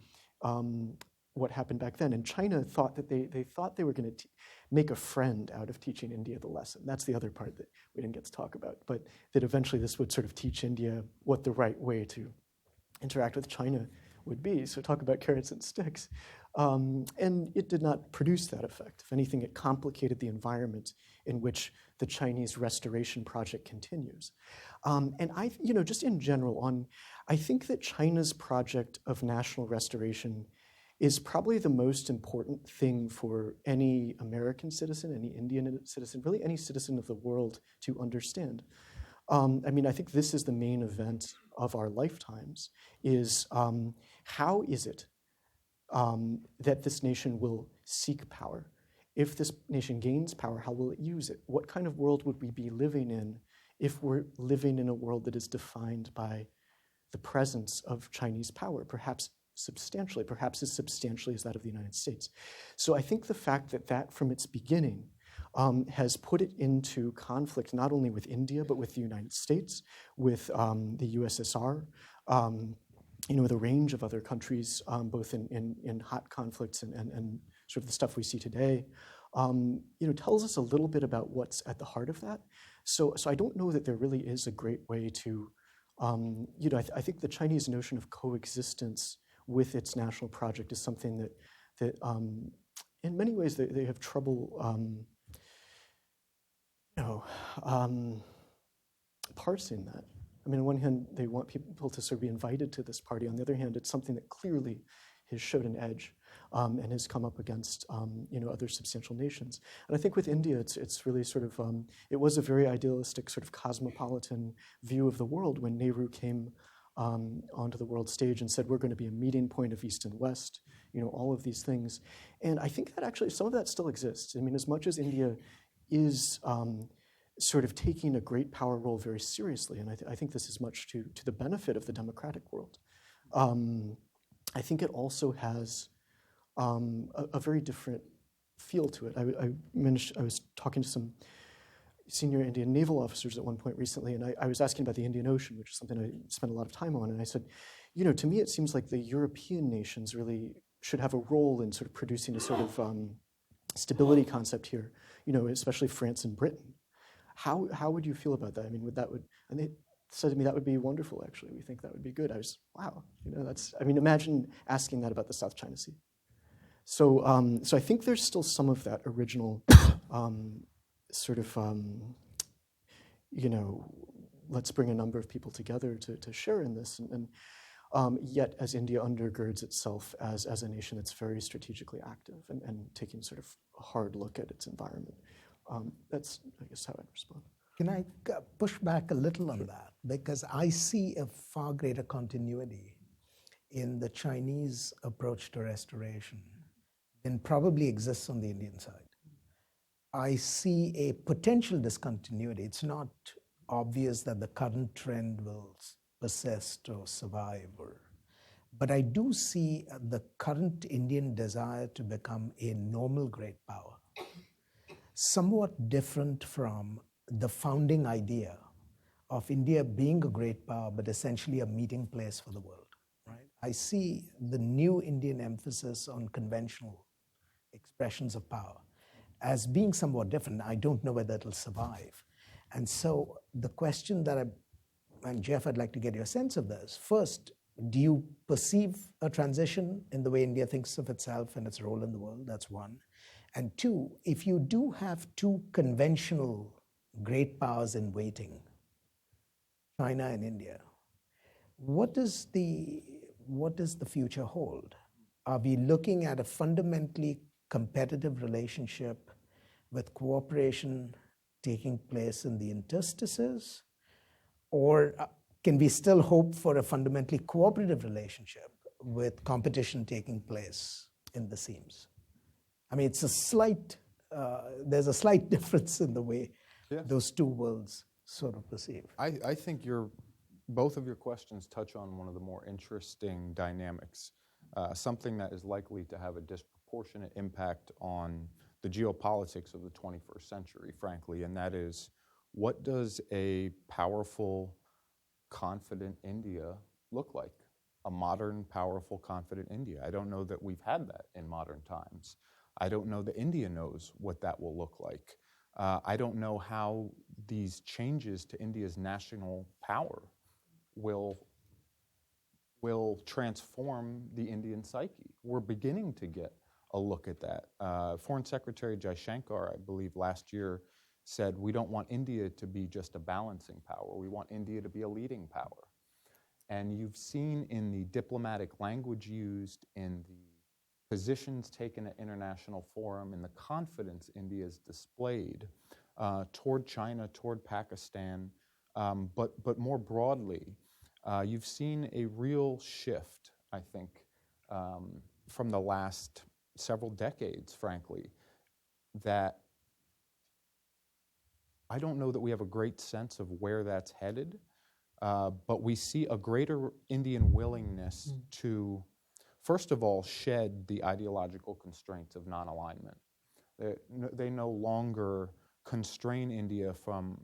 what happened back then. And China thought that they thought they were going to make a friend out of teaching India the lesson. That's the other part that we didn't get to talk about, but that eventually this would sort of teach India what the right way to interact with China would be. So talk about carrots and sticks. And it did not produce that effect. If anything, it complicated the environment in which the Chinese restoration project continues. And I, just in general, I think that China's project of national restoration is probably the most important thing for any American citizen, any Indian citizen, really any citizen of the world to understand. I think this is the main event of our lifetimes, is how is it that this nation will seek power? If this nation gains power, how will it use it? What kind of world would we be living in if we're living in a world that is defined by the presence of Chinese power, perhaps as substantially as that of the United States? So I think the fact that from its beginning has put it into conflict not only with India, but with the United States, with the USSR, with a range of other countries, both in hot conflicts and sort of the stuff we see today, tells us a little bit about what's at the heart of that. So I don't know that there really is a great way to, I think the Chinese notion of coexistence with its national project is something that in many ways they have trouble, parsing that. I mean, on one hand, they want people to sort of be invited to this party. On the other hand, it's something that clearly has showed an edge and has come up against other substantial nations. And I think with India, it's really sort of, it was a very idealistic sort of cosmopolitan view of the world when Nehru came onto the world stage and said, we're going to be a meeting point of East and West, all of these things. And I think that actually some of that still exists. I mean, as much as India is sort of taking a great power role very seriously, and I think this is much to the benefit of the democratic world. I think it also has a very different feel to it. I was talking to some senior Indian naval officers at one point recently, and I was asking about the Indian Ocean, which is something I spent a lot of time on, and I said, to me it seems like the European nations really should have a role in sort of producing a sort of stability concept here, especially France and Britain. How would you feel about that? I mean, and they said to me, that would be wonderful, actually. We think that would be good. I was, wow, imagine asking that about the South China Sea. So I think there's still some of that original sort of, let's bring a number of people together to share in this. And yet, as India undergirds itself as a nation that's very strategically active and taking sort of a hard look at its environment. That's, I guess, how I'd respond. Can I push back a little on that? Because I see a far greater continuity in the Chinese approach to restoration than probably exists on the Indian side. I see a potential discontinuity. It's not obvious that the current trend will persist or survive, but I do see the current Indian desire to become a normal great power, somewhat different from the founding idea of India being a great power, but essentially a meeting place for the world. Right? I see the new Indian emphasis on conventional expressions of power as being somewhat different. I don't know whether it'll survive. And so the question and Jeff, I'd like to get your sense of this. First, do you perceive a transition in the way India thinks of itself and its role in the world? That's one. And two, if you do have two conventional great powers in waiting, China and India, what does the future hold? Are we looking at a fundamentally competitive relationship with cooperation taking place in the interstices? Or can we still hope for a fundamentally cooperative relationship with competition taking place in the seams? I mean, there's a slight difference in the way those two worlds sort of perceive. I think both of your questions touch on one of the more interesting dynamics, something that is likely to have a disproportionate impact on the geopolitics of the 21st century, frankly, and that is, what does a powerful, confident India look like? A modern, powerful, confident India. I don't know that we've had that in modern times. I don't know that India knows what that will look like. I don't know how these changes to India's national power will transform the Indian psyche. We're beginning to get a look at that. Foreign Secretary Jaishankar, I believe last year, said we don't want India to be just a balancing power. We want India to be a leading power. And you've seen in the diplomatic language used, in the positions taken at international forum, in the confidence India's displayed toward China, toward Pakistan, but more broadly, you've seen a real shift, I think, from the last several decades, frankly, that I don't know that we have a great sense of where that's headed, but we see a greater Indian willingness to, first of all, shed the ideological constraints of non-alignment. They no longer constrain India from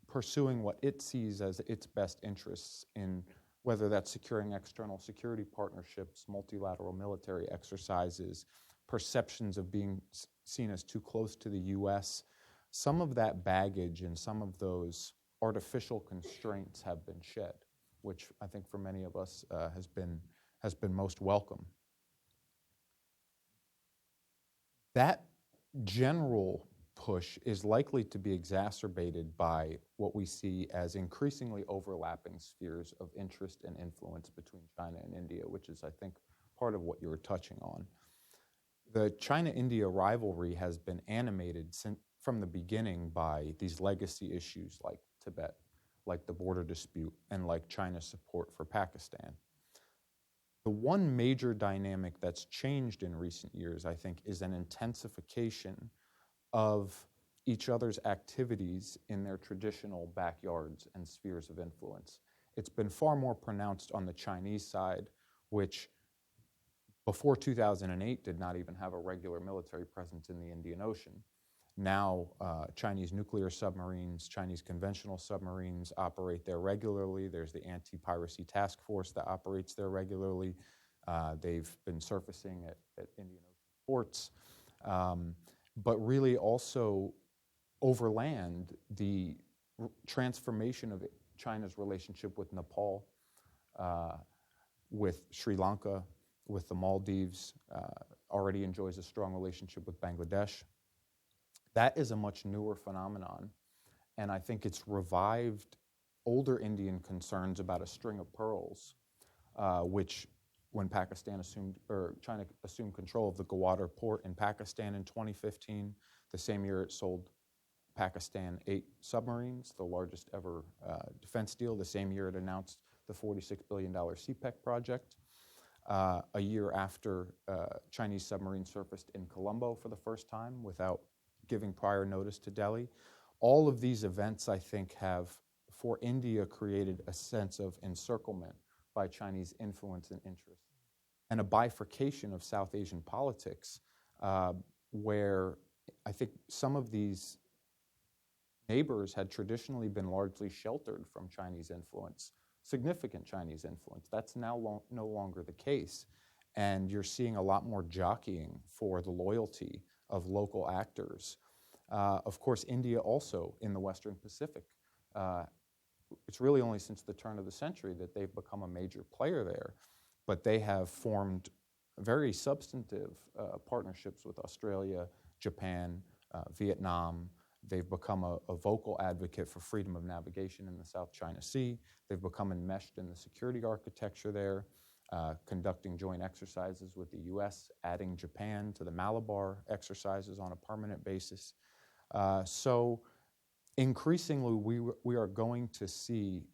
pursuing what it sees as its best interests in whether that's securing external security partnerships, multilateral military exercises, perceptions of being seen as too close to the US. Some of that baggage and some of those artificial constraints have been shed, which I think for many of us has been most welcome. That general push is likely to be exacerbated by what we see as increasingly overlapping spheres of interest and influence between China and India, which is, I think, part of what you were touching on. The China-India rivalry has been animated from the beginning by these legacy issues like Tibet, like the border dispute, and like China's support for Pakistan. The one major dynamic that's changed in recent years, I think, is an intensification of each other's activities in their traditional backyards and spheres of influence. It's been far more pronounced on the Chinese side, which before 2008 did not even have a regular military presence in the Indian Ocean. Now, Chinese nuclear submarines, Chinese conventional submarines operate there regularly. There's the anti-piracy task force that operates there regularly. They've been surfacing at Indian Ocean ports. But really also overland, the transformation of China's relationship with Nepal, with Sri Lanka, with the Maldives, already enjoys a strong relationship with Bangladesh. That is a much newer phenomenon, and I think it's revived older Indian concerns about a string of pearls, which when China assumed control of the Gwadar port in Pakistan in 2015, the same year it sold Pakistan 8 submarines, the largest ever defense deal. The same year it announced the $46 billion CPEC project. A year after Chinese submarines surfaced in Colombo for the first time without giving prior notice to Delhi. All of these events, I think, have, for India, created a sense of encirclement by Chinese influence and interest, and a bifurcation of South Asian politics where I think some of these neighbors had traditionally been largely sheltered from Chinese influence, significant Chinese influence. That's now no longer the case, and you're seeing a lot more jockeying for the loyalty of local actors. Of course, India also in the Western Pacific. It's really only since the turn of the century that they've become a major player there, but they have formed very substantive partnerships with Australia, Japan, Vietnam. They've become a vocal advocate for freedom of navigation in the South China Sea. They've become enmeshed in the security architecture there, conducting joint exercises with the US, adding Japan to the Malabar exercises on a permanent basis. So increasingly, we are going to see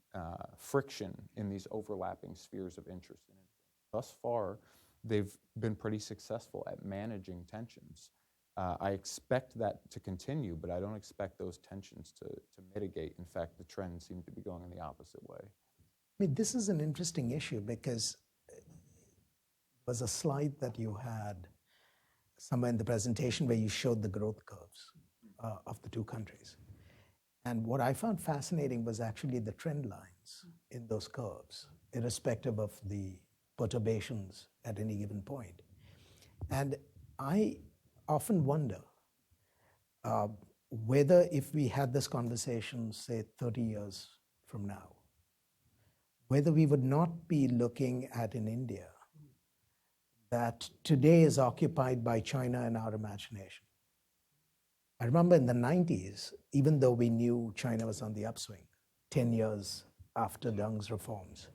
friction in these overlapping spheres of interest and influence. Thus far, they've been pretty successful at managing tensions. I expect that to continue, but I don't expect those tensions to mitigate. In fact, the trends seem to be going in the opposite way. I mean, this is an interesting issue because it was a slide that you had somewhere in the presentation where you showed the growth curves of the two countries. And what I found fascinating was actually the trend lines in those curves, irrespective of the perturbations at any given point. And I often wonder whether if we had this conversation, say 30 years from now, whether we would not be looking at an India that today is occupied by China in our imagination. I remember in the 90s, even though we knew China was on the upswing, 10 years after Deng's reforms,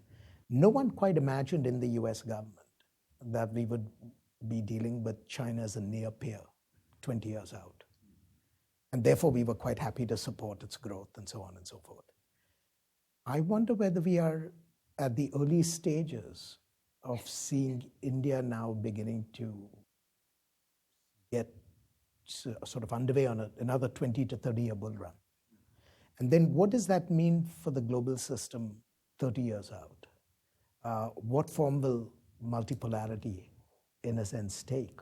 no one quite imagined in the US government that we would be dealing with China as a near peer 20 years out. And therefore, we were quite happy to support its growth and so on and so forth. I wonder whether we are at the early stages of seeing India now beginning to get sort of underway on another 20 to 30 year bull run. And then what does that mean for the global system 30 years out? What form will multipolarity, in a sense, take?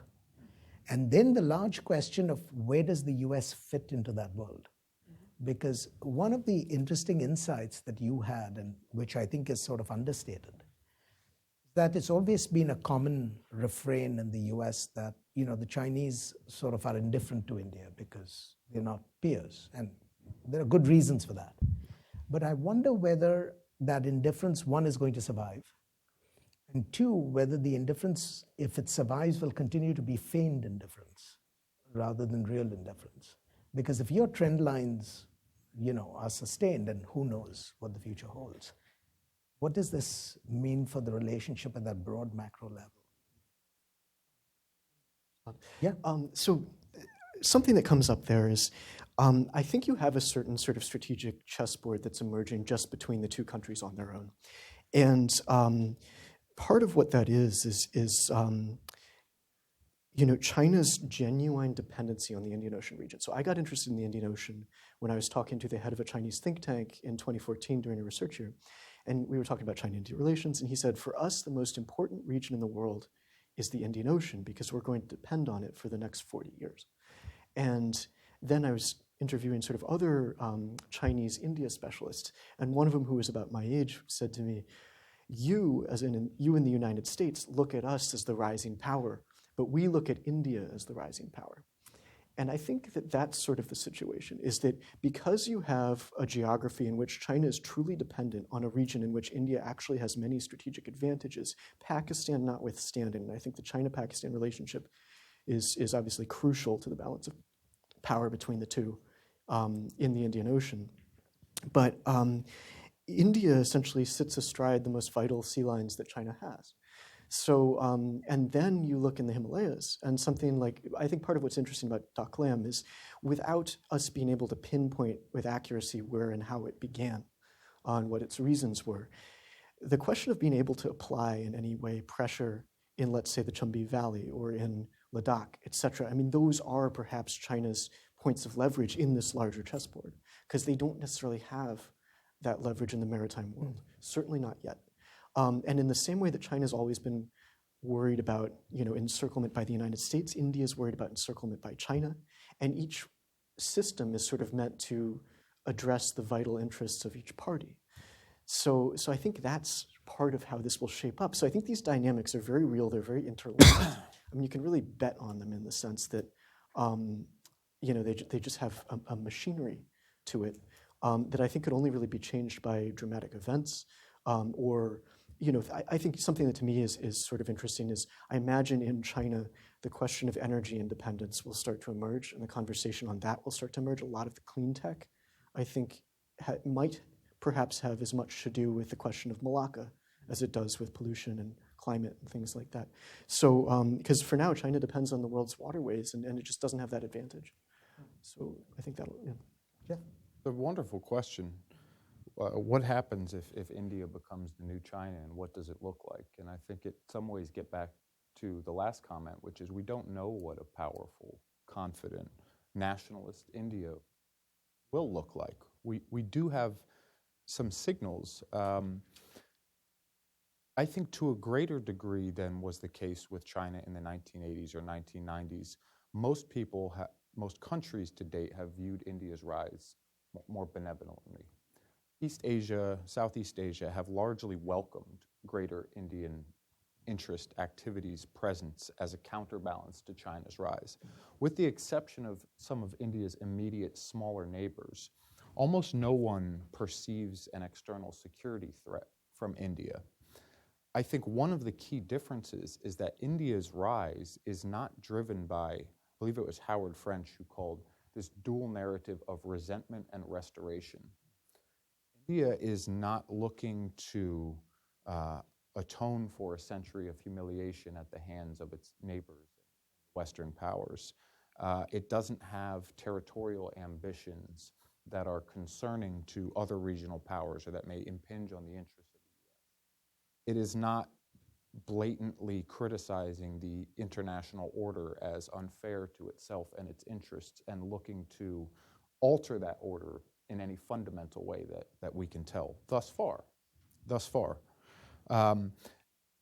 And then the large question of where does the US fit into that world? Because one of the interesting insights that you had, and which I think is sort of understated, that it's always been a common refrain in the US that, the Chinese sort of are indifferent to India because they're not peers. And there are good reasons for that. But I wonder whether that indifference, one, is going to survive, and two, whether the indifference, if it survives, will continue to be feigned indifference rather than real indifference. Because if your trend lines, are sustained, and who knows what the future holds, what does this mean for the relationship at that broad macro level? Yeah. So something that comes up there is, I think you have a certain sort of strategic chessboard that's emerging just between the two countries on their own. And part of what that is China's genuine dependency on the Indian Ocean region. So I got interested in the Indian Ocean when I was talking to the head of a Chinese think tank in 2014 during a research year. And we were talking about China-India relations, and he said, for us, the most important region in the world is the Indian Ocean because we're going to depend on it for the next 40 years. And then I was interviewing sort of other Chinese India specialists, and one of them, who was about my age, said to me, you, as in you in the United States, look at us as the rising power, but we look at India as the rising power. And I think that that's sort of the situation, is that because you have a geography in which China is truly dependent on a region in which India actually has many strategic advantages, Pakistan notwithstanding, and I think the China-Pakistan relationship is obviously crucial to the balance of power between the two in the Indian Ocean. But India essentially sits astride the most vital sea lines that China has. So, and then you look in the Himalayas, and something like, I think part of what's interesting about Doklam is, without us being able to pinpoint with accuracy where and how it began, on what its reasons were, the question of being able to apply in any way pressure in, let's say, the Chumbi Valley or in Ladakh, et cetera, I mean, those are perhaps China's points of leverage in this larger chessboard, because they don't necessarily have that leverage in the maritime world, certainly not yet. And in the same way that China's always been worried about, encirclement by the United States, India is worried about encirclement by China, and each system is sort of meant to address the vital interests of each party. So I think that's part of how this will shape up. So I think these dynamics are very real, they're very interlinked. I mean, you can really bet on them in the sense that, they just have a machinery to it that I think could only really be changed by dramatic events or I think something that to me is sort of interesting is, I imagine in China, the question of energy independence will start to emerge, and the conversation on that will start to emerge. A lot of the clean tech, I think, might perhaps have as much to do with the question of Malacca as it does with pollution and climate and things like that. So, because for now, China depends on the world's waterways, and it just doesn't have that advantage. So I think that'll, yeah. A wonderful question. What happens if India becomes the new China, and what does it look like? And I think it, some ways, get back to the last comment, which is we don't know what a powerful, confident, nationalist India will look like. We do have some signals. I think to a greater degree than was the case with China in the 1980s or 1990s, most people, most countries to date have viewed India's rise more benevolently. East Asia, Southeast Asia have largely welcomed greater Indian interest, activities, presence as a counterbalance to China's rise. With the exception of some of India's immediate smaller neighbors, almost no one perceives an external security threat from India. I think one of the key differences is that India's rise is not driven by, I believe it was Howard French who called this dual narrative of resentment and restoration. India is not looking to atone for a century of humiliation at the hands of its neighbors, Western powers. It doesn't have territorial ambitions that are concerning to other regional powers or that may impinge on the interests of the U.S. It is not blatantly criticizing the international order as unfair to itself and its interests and looking to alter that order in any fundamental way that we can tell thus far.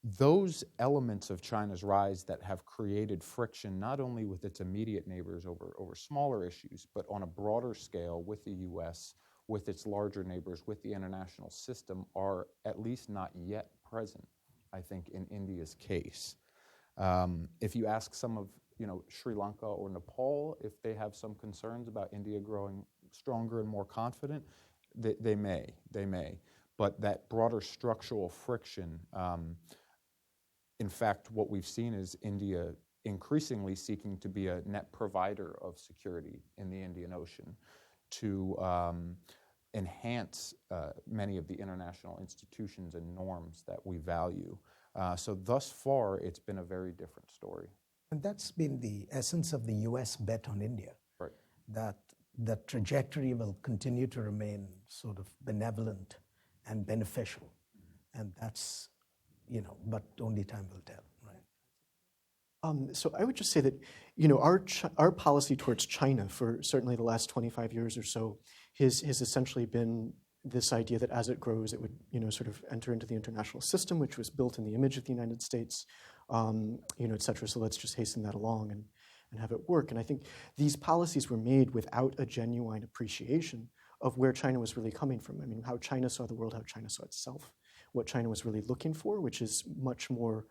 those elements of China's rise that have created friction not only with its immediate neighbors over smaller issues, but on a broader scale with the US, with its larger neighbors, with the international system, are at least not yet present, I think, in India's case. If you ask some of Sri Lanka or Nepal if they have some concerns about India growing stronger and more confident, they may. But that broader structural friction, in fact, what we've seen is India increasingly seeking to be a net provider of security in the Indian Ocean to enhance many of the international institutions and norms that we value. So thus far, it's been a very different story. And that's been the essence of the US bet on India. Right. That the trajectory will continue to remain sort of benevolent and beneficial. And that's, but only time will tell, right? So I would just say that, our policy towards China for certainly the last 25 years or so has essentially been this idea that as it grows, it would, sort of enter into the international system, which was built in the image of the United States, et cetera. So let's just hasten that along and have it work. And I think these policies were made without a genuine appreciation of where China was really coming from. I mean, how China saw the world, how China saw itself, what China was really looking for, which is much more,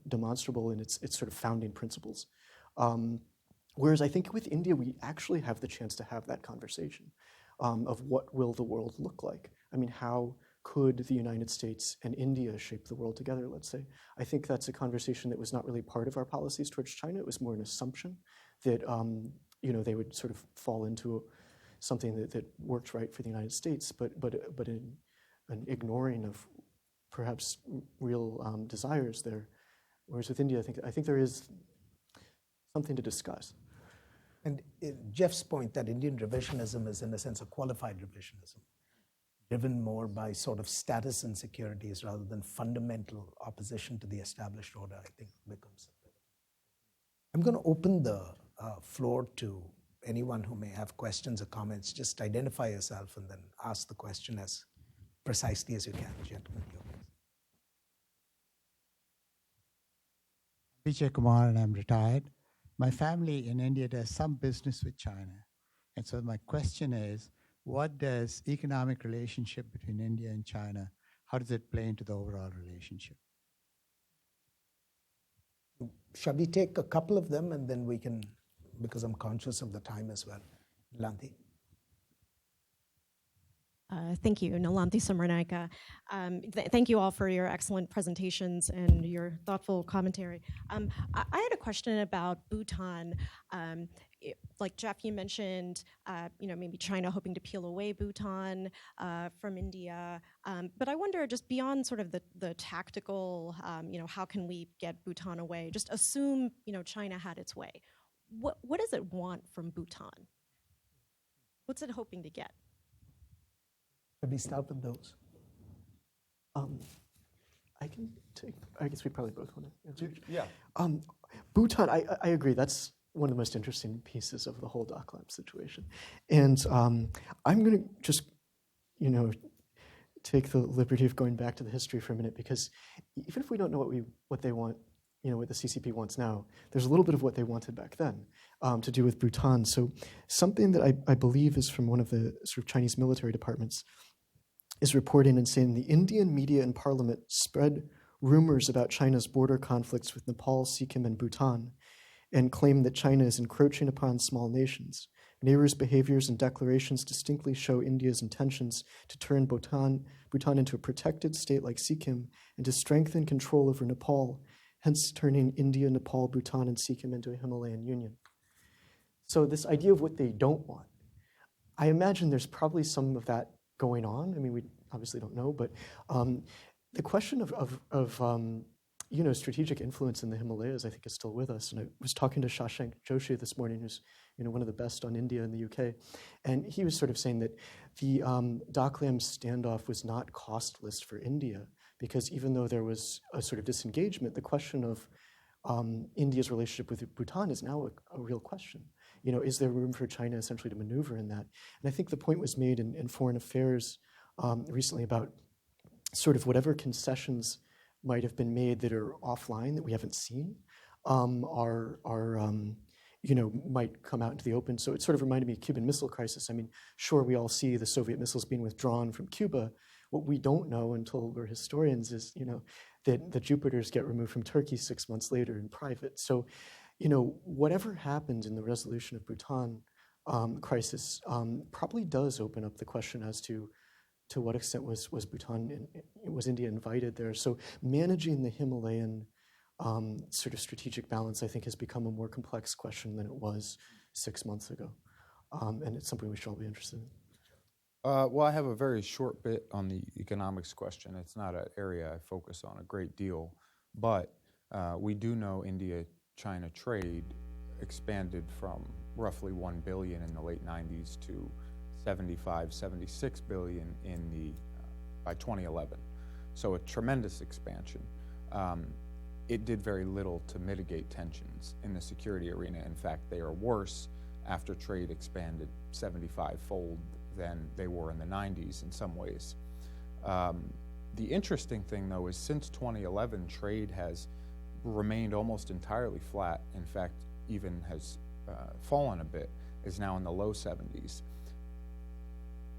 demonstrable in its sort of founding principles. Whereas I think with India, we actually have the chance to have that conversation of what will the world look like. I mean, how could the United States and India shape the world together, let's say? I think that's a conversation that was not really part of our policies towards China. It was more an assumption that they would sort of fall into something that worked right for the United States, but in an ignoring of perhaps real desires there. Whereas with India, I think there is something to discuss. And Jeff's point that Indian revisionism is, in a sense, a qualified revisionism, driven more by sort of status insecurities rather than fundamental opposition to the established order, I think becomes. I'm going to open the floor to anyone who may have questions or comments. Just identify yourself and then ask the question as precisely as you can, gentlemen. Vijay Kumar, and I'm retired. My family in India does some business with China. And so my question is, what does economic relationship between India and China, how does it play into the overall relationship? Shall we take a couple of them and then we can, because I'm conscious of the time as well. Lanti. Thank you, Nalanthi Samarnaika. Thank you all for your excellent presentations and your thoughtful commentary. I had a question about Bhutan. Like Jeff, you mentioned, maybe China hoping to peel away Bhutan from India. But I wonder, just beyond sort of the tactical, how can we get Bhutan away? Just assume, China had its way. What does it want from Bhutan? What's it hoping to get? Should we start with those? I guess we probably both want to answer. Yeah. Bhutan, I agree. That's one of the most interesting pieces of the whole Doklam situation. And I'm going to just, take the liberty of going back to the history for a minute, because even if we don't know what they want, what the CCP wants now, there's a little bit of what they wanted back then to do with Bhutan. So something that I believe is from one of the sort of Chinese military departments is reporting and saying the Indian media and parliament spread rumors about China's border conflicts with Nepal, Sikkim, and Bhutan, and claim that China is encroaching upon small nations. Nehru's behaviors and declarations distinctly show India's intentions to turn Bhutan into a protected state like Sikkim and to strengthen control over Nepal, hence turning India, Nepal, Bhutan, and Sikkim into a Himalayan union. So this idea of what they don't want, I imagine there's probably some of that going on. I mean, we obviously don't know, but the question of strategic influence in the Himalayas, I think, is still with us. And I was talking to Shashank Joshi this morning, who's one of the best on India in the UK, and he was sort of saying that the Doklam standoff was not costless for India, because even though there was a sort of disengagement, the question of India's relationship with Bhutan is now a real question. Is there room for China essentially to maneuver in that? And I think the point was made in Foreign Affairs recently about sort of whatever concessions might have been made that are offline that we haven't seen might come out into the open. So it sort of reminded me of Cuban Missile Crisis. I mean, sure, we all see the Soviet missiles being withdrawn from Cuba. What we don't know until we're historians is, that the Jupiters get removed from Turkey 6 months later in private. So, whatever happens in the resolution of Bhutan crisis probably does open up the question as to what extent was India invited there. So managing the Himalayan sort of strategic balance, I think, has become a more complex question than it was 6 months ago. And it's something we should all be interested in. Well, I have a very short bit on the economics question. It's not an area I focus on a great deal, but we do know India-China trade expanded from roughly 1 billion in the late 90s to 75, 76 billion by 2011. So a tremendous expansion. It did very little to mitigate tensions in the security arena. In fact, they are worse after trade expanded 75-fold than they were in the 90s in some ways. The interesting thing, though, is since 2011, trade has remained almost entirely flat. In fact, even has fallen a bit, is now in the low 70s.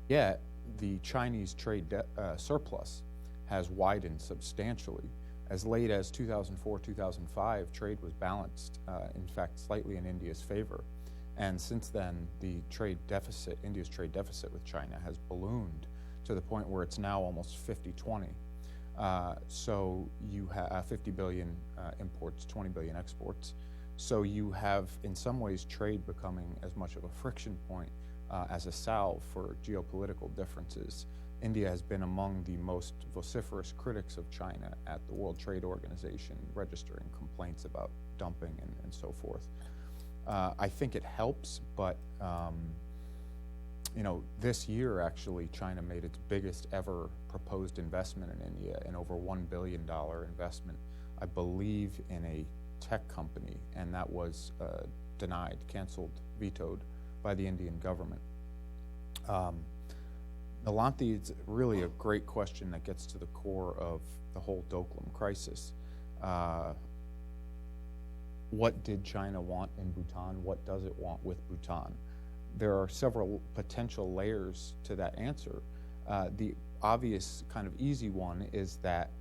Yet, the Chinese trade surplus has widened substantially. As late as 2004, 2005, trade was balanced, in fact, slightly in India's favor. And since then, India's trade deficit with China has ballooned to the point where it's now almost 50-20. So you have 50 billion imports, 20 billion exports. So you have, in some ways, trade becoming as much of a friction point as a salve for geopolitical differences. India has been among the most vociferous critics of China at the World Trade Organization, registering complaints about dumping and so forth. I think it helps, but this year actually China made its biggest ever proposed investment in India, an over $1 billion investment, I believe, in a tech company, and that was denied, canceled, vetoed by the Indian government. Nalanthi, it's really a great question that gets to the core of the whole Doklam crisis. What did China want in Bhutan? What does it want with Bhutan? There are several potential layers to that answer. The obvious kind of easy one is that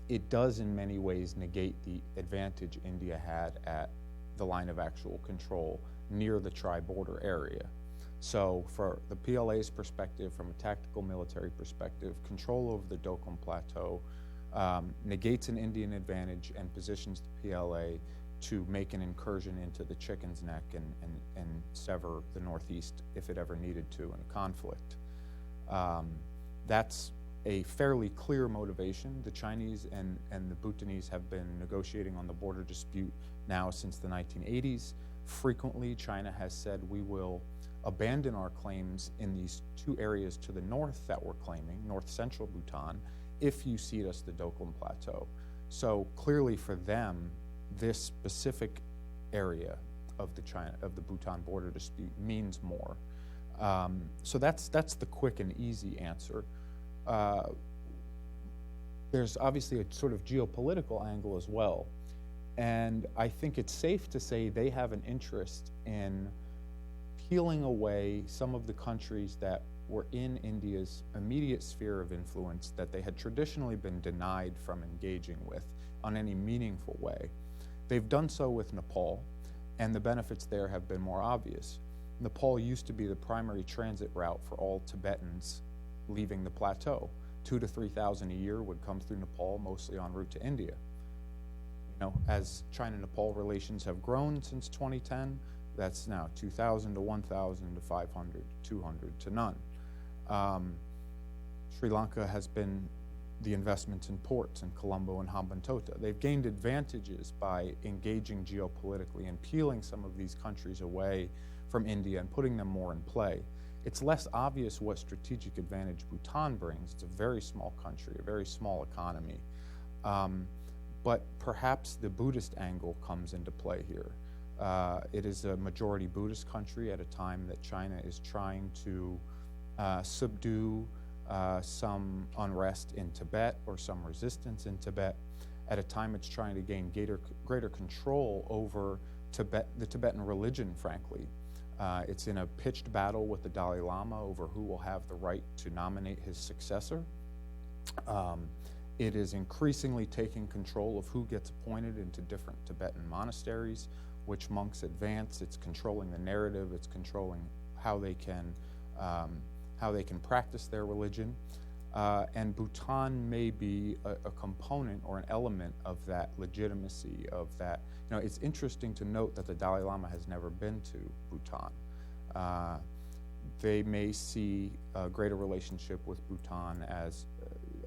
it does in many ways negate the advantage India had at the line of actual control near the tri-border area. So for the PLA's perspective, from a tactical military perspective, control over the Doklam Plateau negates an Indian advantage and positions the PLA to make an incursion into the Chicken's Neck and sever the Northeast if it ever needed to in a conflict. That's a fairly clear motivation. The Chinese and the Bhutanese have been negotiating on the border dispute now since the 1980s. Frequently, China has said, we will abandon our claims in these two areas to the north that we're claiming, north-central Bhutan, if you cede us the Doklam Plateau. So clearly for them, this specific area of the Bhutan border dispute means more. So that's the quick and easy answer. There's obviously a sort of geopolitical angle as well. And I think it's safe to say they have an interest in peeling away some of the countries that were in India's immediate sphere of influence that they had traditionally been denied from engaging with on any meaningful way. They've done so with Nepal, and the benefits there have been more obvious. Nepal used to be the primary transit route for all Tibetans leaving the plateau. 2,000 to 3,000 a year would come through Nepal, mostly en route to India. As China-Nepal relations have grown since 2010, that's now 2,000 to 1,000 to 500, 200 to none. Sri Lanka has been the investments in ports in Colombo and Hambantota. They've gained advantages by engaging geopolitically and peeling some of these countries away from India and putting them more in play. It's less obvious what strategic advantage Bhutan brings. It's a very small country, a very small economy. But perhaps the Buddhist angle comes into play here. It is a majority Buddhist country at a time that China is trying to subdue some unrest in Tibet or some resistance in Tibet. At a time it's trying to gain greater control over the Tibetan religion, frankly. It's in a pitched battle with the Dalai Lama over who will have the right to nominate his successor. It is increasingly taking control of who gets appointed into different Tibetan monasteries, which monks advance. It's controlling the narrative. It's controlling how they can practice their religion. And Bhutan may be a component or an element of that legitimacy, of that. You know, it's interesting to note that the Dalai Lama has never been to Bhutan. They may see a greater relationship with Bhutan as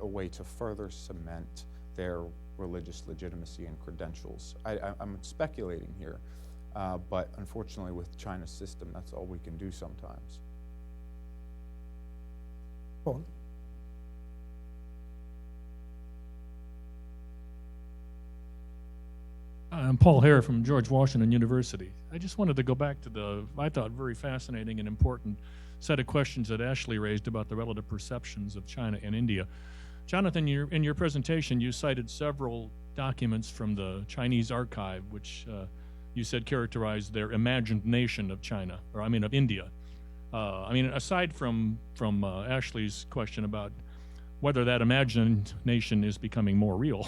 a way to further cement their religious legitimacy and credentials. I'm speculating here, but unfortunately with China's system, that's all we can do sometimes. Paul? I'm Paul Hare from George Washington University. I just wanted to go back to the, I thought, very fascinating and important set of questions that Ashley raised about the relative perceptions of China and India. Jonathan, in your presentation, you cited several documents from the Chinese archive, which you said characterized their imagined nation of China, or I mean of India. I mean, aside from Ashley's question about whether that imagined nation is becoming more real,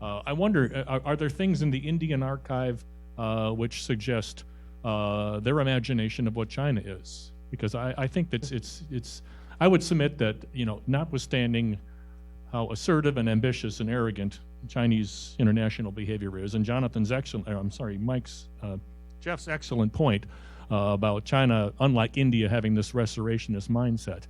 I wonder, are there things in the Indian archive which suggest their imagination of what China is? Because I think that it's I would submit that, you know, notwithstanding how assertive and ambitious and arrogant Chinese international behavior is, and Jeff's excellent point about China, unlike India, having this restorationist mindset.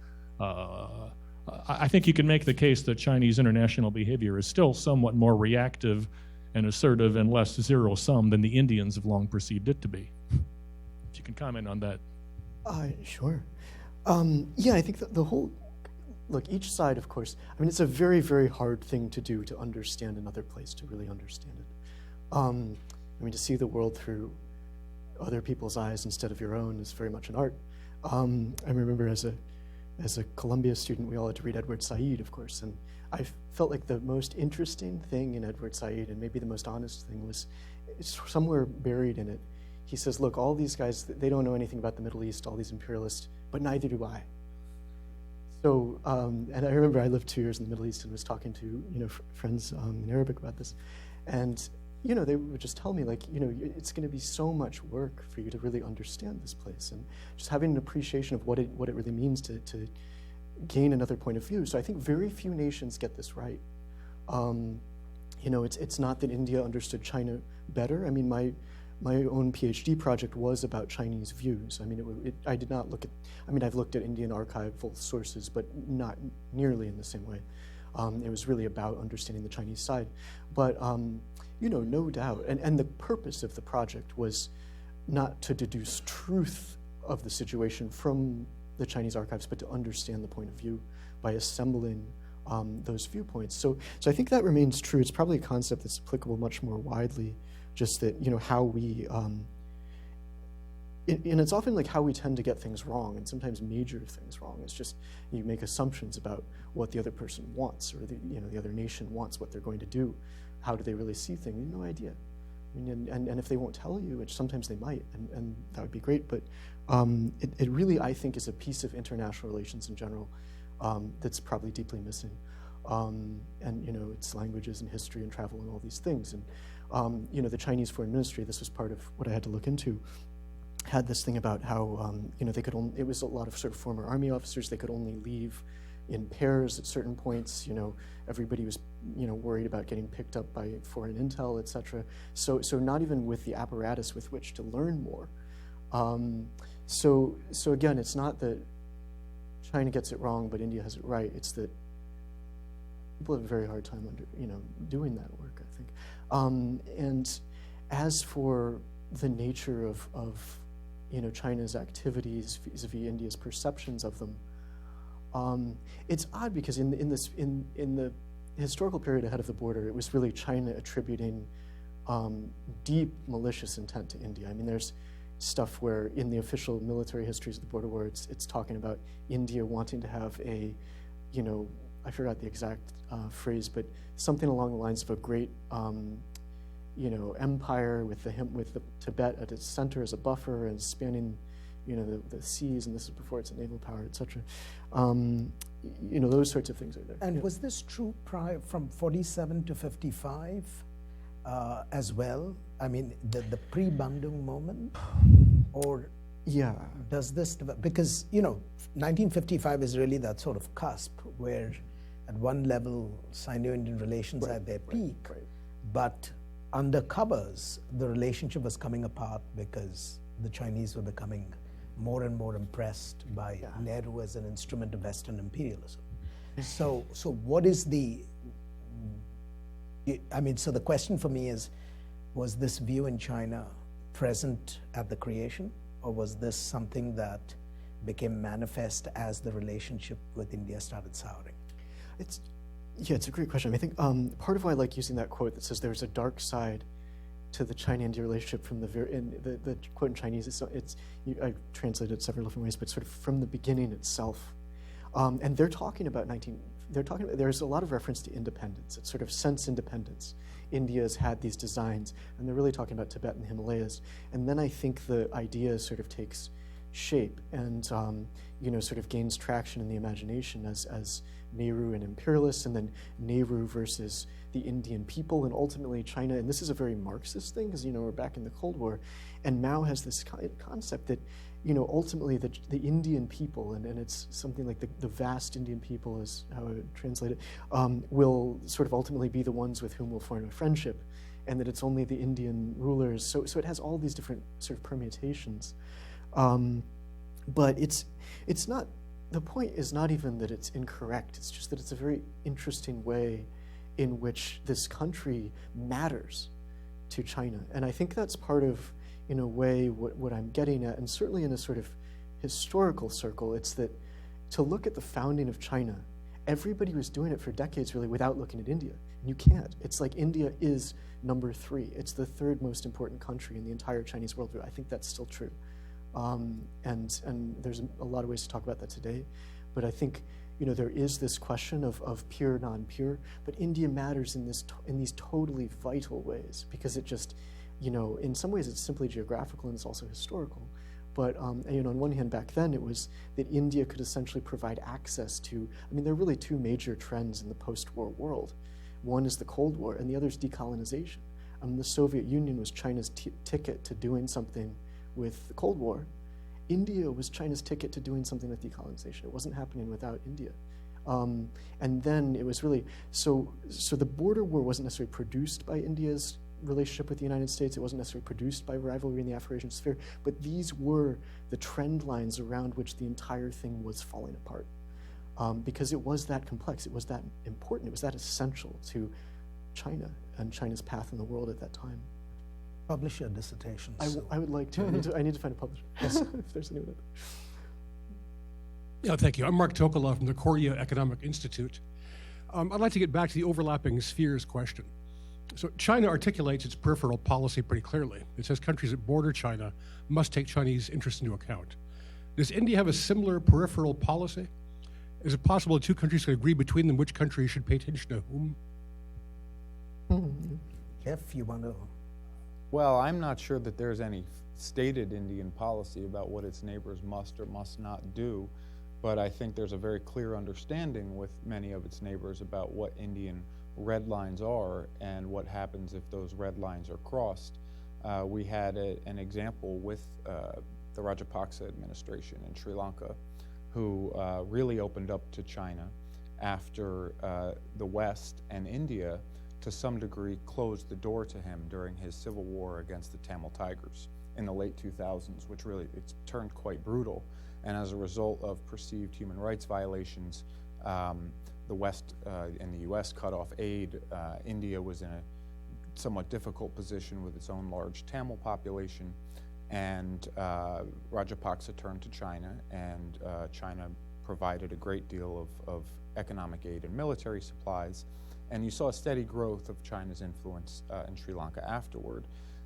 I think you can make the case that Chinese international behavior is still somewhat more reactive and assertive and less zero-sum than the Indians have long perceived it to be. If you can comment on that. Sure. Yeah, I think that the whole, look, each side, of course, I mean, it's a very, very hard thing to do, to understand another place, to really understand it. I mean, to see the world through other people's eyes instead of your own is very much an art. I remember as a Columbia student, we all had to read Edward Said, of course, and I felt like the most interesting thing in Edward Said, and maybe the most honest thing, was somewhere buried in it. He says, look, all these guys, they don't know anything about the Middle East, all these imperialists, but neither do I. So, and I remember I lived 2 years in the Middle East and was talking to, you know, friends in Arabic about this, and you know, they would just tell me, like, you know, it's going to be so much work for you to really understand this place, and just having an appreciation of what it really means to gain another point of view. So I think very few nations get this right. You know, it's not that India understood China better. I mean, my own PhD project was about Chinese views. I mean, I did not look at, I mean, I've looked at Indian archival sources, but not nearly in the same way. It was really about understanding the Chinese side. But, you know, no doubt, and the purpose of the project was not to deduce truth of the situation from the Chinese archives, but to understand the point of view by assembling those viewpoints. So I think that remains true. It's probably a concept that's applicable much more widely, just that, you know, how we, and it's often like how we tend to get things wrong, and sometimes major things wrong. It's just you make assumptions about what the other person wants, or the other nation wants, what they're going to do. How do they really see things? You have no idea. I mean, and if they won't tell you, which sometimes they might, and that would be great, but it really, I think, is a piece of international relations in general that's probably deeply missing. And, you know, it's languages and history and travel and all these things. And, you know, the Chinese Foreign Ministry, this was part of what I had to look into, had this thing about how, you know, they could only, it was a lot of sort of former army officers, they could only leave in pairs at certain points. You know, everybody was, you know, worried about getting picked up by foreign intel, et cetera. So not even with the apparatus with which to learn more. So again, it's not that China gets it wrong, but India has it right. It's that people have a very hard time doing that work, I think. And as for the nature of you know, China's activities vis-a-vis India's perceptions of them, it's odd because in the historical period ahead of the border, it was really China attributing deep malicious intent to India. I mean, there's stuff where in the official military histories of the border war, it's talking about India wanting to have a I forgot the exact phrase, but something along the lines of a great, empire with the Tibet at its center as a buffer and spanning, the seas, and this is before it's a naval power, etc. Those sorts of things are there. And was this true from 47 to 55 as well? I mean, the pre-Bandung moment, or yeah, does this because 1955 is really that sort of cusp where, at one level, Sino-Indian relations are at their peak, but under covers, the relationship was coming apart because the Chinese were becoming more and more impressed by Nehru as an instrument of Western imperialism. So what is so the question for me is, was this view in China present at the creation, or was this something that became manifest as the relationship with India started souring? It's a great question. I think part of why I like using that quote that says there's a dark side to the China-India relationship from the quote in Chinese, I translated it several different ways, but sort of from the beginning itself. And they're talking about there's a lot of reference to independence. It's sort of sense independence. India's had these designs, and they're really talking about Tibet and the Himalayas. And then I think the idea sort of takes shape and sort of gains traction in the imagination as Nehru and imperialists, and then Nehru versus the Indian people, and ultimately China. And this is a very Marxist thing because we're back in the Cold War, and Mao has this concept that ultimately the Indian people, and it's something like the vast Indian people is how I would translate it, will sort of ultimately be the ones with whom we'll form a friendship, and that it's only the Indian rulers. So it has all these different sort of permutations. But it's not, the point is not even that it's incorrect, it's just that it's a very interesting way in which this country matters to China. And I think that's part of, in a way, what I'm getting at, and certainly in a sort of historical circle, it's that to look at the founding of China, everybody was doing it for decades really without looking at India. And you can't. It's like India is number 3. It's the 3rd most important country in the entire Chinese worldview. I think that's still true. And there's a lot of ways to talk about that today. But I think there is this question of pure, non-pure, but India matters in these totally vital ways, because it just, in some ways it's simply geographical and it's also historical. But on one hand, back then it was that India could essentially provide access to, there are really 2 major trends in the post-war world. One is the Cold War, and the other is decolonization. The Soviet Union was China's ticket to doing something with the Cold War. India was China's ticket to doing something with decolonization. It wasn't happening without India. And then it was really, so the border war wasn't necessarily produced by India's relationship with the United States. It wasn't necessarily produced by rivalry in the Afro-Asian sphere, but these were the trend lines around which the entire thing was falling apart. Because it was that complex, it was that important, it was that essential to China and China's path in the world at that time. Publish your dissertation. I would like to. I need to find a publisher. Yes. If there's anyone out there. Yeah, thank you. I'm Mark Doklam from the Korea Economic Institute. I'd like to get back to the overlapping spheres question. So China articulates its peripheral policy pretty clearly. It says countries that border China must take Chinese interests into account. Does India have a similar peripheral policy? Is it possible that 2 countries could agree between them which country should pay attention to whom? If you want to. Well, I'm not sure that there's any stated Indian policy about what its neighbors must or must not do, but I think there's a very clear understanding with many of its neighbors about what Indian red lines are and what happens if those red lines are crossed. We had an example with the Rajapaksa administration in Sri Lanka, who really opened up to China after the West and India to some degree closed the door to him during his civil war against the Tamil Tigers in the late 2000s, which really, it's turned quite brutal. And as a result of perceived human rights violations, the West and the US cut off aid. India was in a somewhat difficult position with its own large Tamil population, and Rajapaksa turned to China, and China provided a great deal of economic aid and military supplies. And you saw a steady growth of China's influence in Sri Lanka afterward.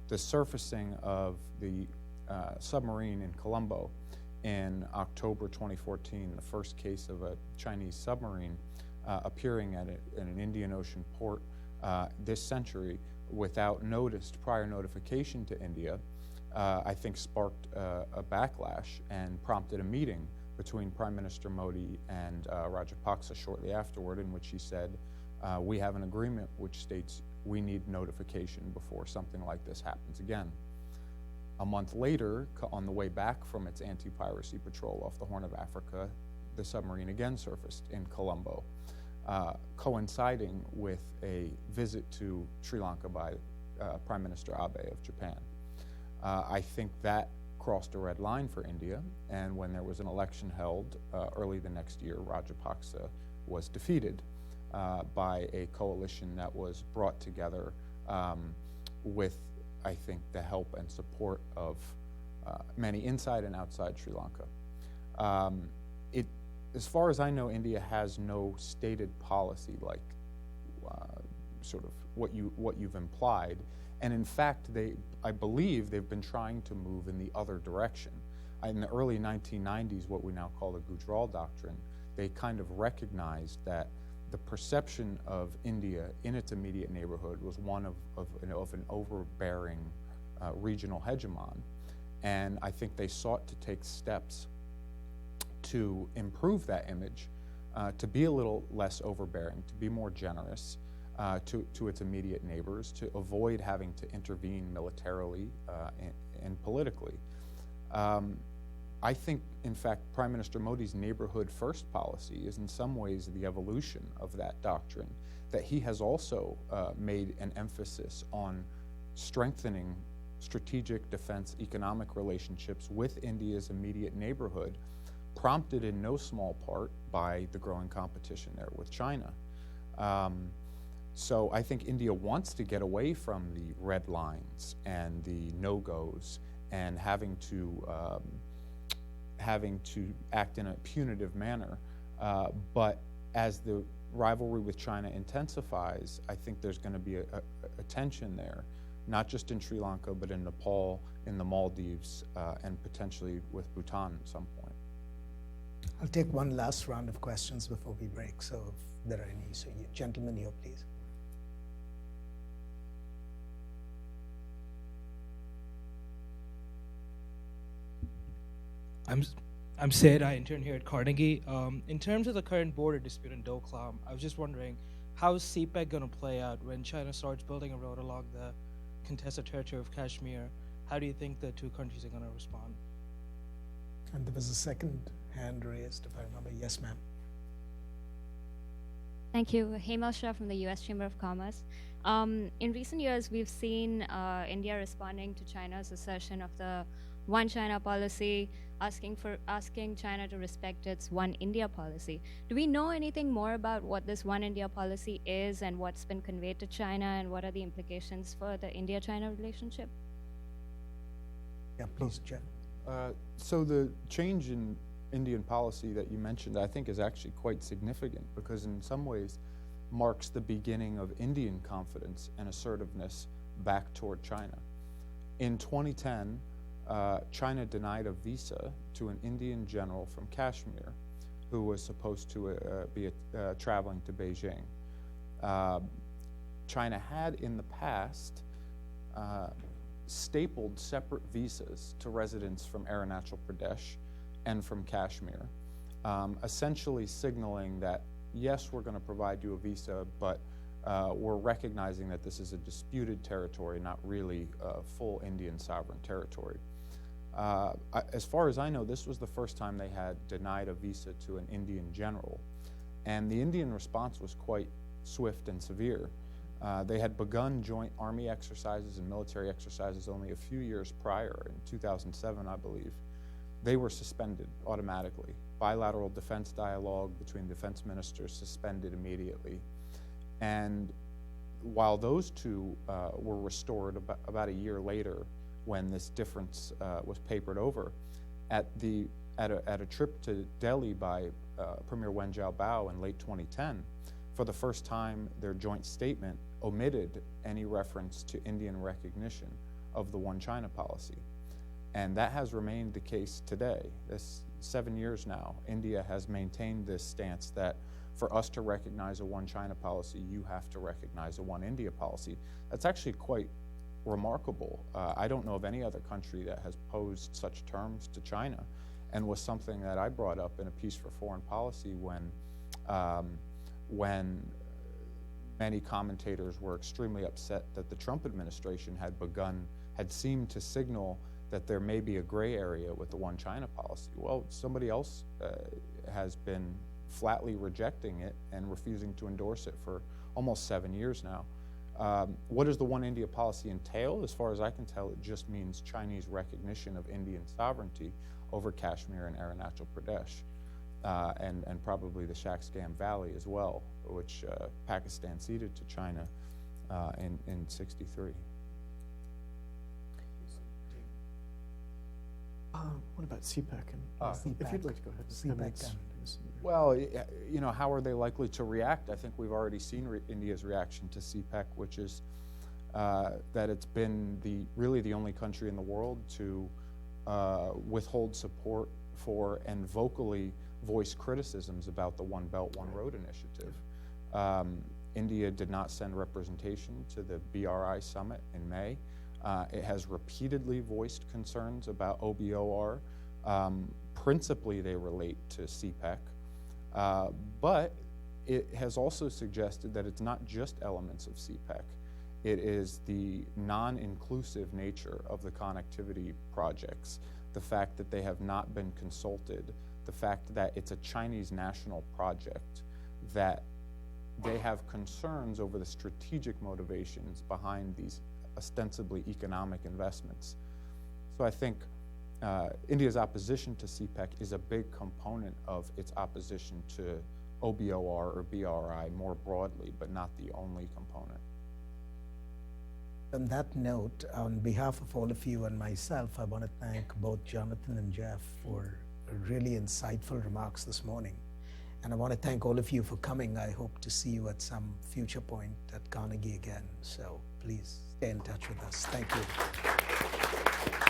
The surfacing of the submarine in Colombo in October 2014, the first case of a Chinese submarine appearing at an Indian Ocean port this century without prior notification to India, I think sparked a backlash and prompted a meeting between Prime Minister Modi and Rajapaksa shortly afterward, in which he said, we have an agreement which states we need notification before something like this happens again. A month later, on the way back from its anti-piracy patrol off the Horn of Africa, the submarine again surfaced in Colombo, coinciding with a visit to Sri Lanka by Prime Minister Abe of Japan. I think that crossed a red line for India, and when there was an election held early the next year, Rajapaksa was defeated by a coalition that was brought together with, I think, the help and support of many inside and outside Sri Lanka. As far as I know, India has no stated policy like sort of what you've implied. And in fact, I believe they've been trying to move in the other direction. In the early 1990s, what we now call the Gujral Doctrine, they kind of recognized that the perception of India in its immediate neighborhood was one of an overbearing regional hegemon. And I think they sought to take steps to improve that image, to be a little less overbearing, to be more generous to its immediate neighbors, to avoid having to intervene militarily and politically. I think, in fact, Prime Minister Modi's neighborhood first policy is in some ways the evolution of that doctrine, that he has also made an emphasis on strengthening strategic defense economic relationships with India's immediate neighborhood, prompted in no small part by the growing competition there with China. So I think India wants to get away from the red lines and the no-goes and having to act in a punitive manner. But as the rivalry with China intensifies, I think there's going to be a tension there, not just in Sri Lanka, but in Nepal, in the Maldives, and potentially with Bhutan at some point. I'll take one last round of questions before we break, so if there are any. So you gentlemen here, please. I'm Sid. I intern here at Carnegie. In terms of the current border dispute in Doklam, I was just wondering, how is CPEC going to play out when China starts building a road along the contested territory of Kashmir? How do you think the two countries are going to respond? And there was a second hand raised, if I remember. Yes, ma'am. Thank you. Hemal Shah from the U.S. Chamber of Commerce. In recent years, we've seen India responding to China's assertion of the One China policy, asking China to respect its One India policy. Do we know anything more about what this One India policy is and what's been conveyed to China, and what are the implications for the India-China relationship? Yeah, please, Jeff. So the change in Indian policy that you mentioned, I think, is actually quite significant, because in some ways marks the beginning of Indian confidence and assertiveness back toward China. In 2010, China denied a visa to an Indian general from Kashmir who was supposed to be traveling to Beijing. China had in the past stapled separate visas to residents from Arunachal Pradesh and from Kashmir, essentially signaling that, yes, we're going to provide you a visa, but we're recognizing that this is a disputed territory, not really full Indian sovereign territory. As far as I know, this was the first time they had denied a visa to an Indian general. And the Indian response was quite swift and severe. They had begun joint army exercises and military exercises only a few years prior, in 2007, I believe. They were suspended automatically. Bilateral defense dialogue between defense ministers suspended immediately. And while those two were restored about a year later, when this difference was papered over, at a trip to Delhi by Premier Wen Jiabao in late 2010, for the first time, their joint statement omitted any reference to Indian recognition of the One China policy. And that has remained the case today. This 7 years now, India has maintained this stance that for us to recognize a one China policy, you have to recognize a one India policy. That's actually quite remarkable. I don't know of any other country that has posed such terms to China, and was something that I brought up in a piece for foreign policy when many commentators were extremely upset that the Trump administration had seemed to signal that there may be a gray area with the one China policy. Well, somebody else has been flatly rejecting it and refusing to endorse it for almost 7 years now. What does the one India policy entail? As far as I can tell, it just means Chinese recognition of Indian sovereignty over Kashmir and Arunachal Pradesh, and probably the Shaksgam Valley as well, which Pakistan ceded to China in '63. What about CPEC? If you'd like to go ahead. CPEC. Well, you know, how are they likely to react? I think we've already seen India's reaction to CPEC, which is that it's been really the only country in the world to withhold support for and vocally voice criticisms about the One Belt, One Road initiative. India did not send representation to the BRI summit in May. It has repeatedly voiced concerns about OBOR. Principally, they relate to CPEC, but it has also suggested that it's not just elements of CPEC. It is the non-inclusive nature of the connectivity projects, the fact that they have not been consulted, the fact that it's a Chinese national project, that they have concerns over the strategic motivations behind these ostensibly economic investments. So I think India's opposition to CPEC is a big component of its opposition to OBOR or BRI more broadly, but not the only component. On that note, on behalf of all of you and myself, I want to thank both Jonathan and Jeff for really insightful remarks this morning. And I want to thank all of you for coming. I hope to see you at some future point at Carnegie again. So please stay in touch with us. Thank you.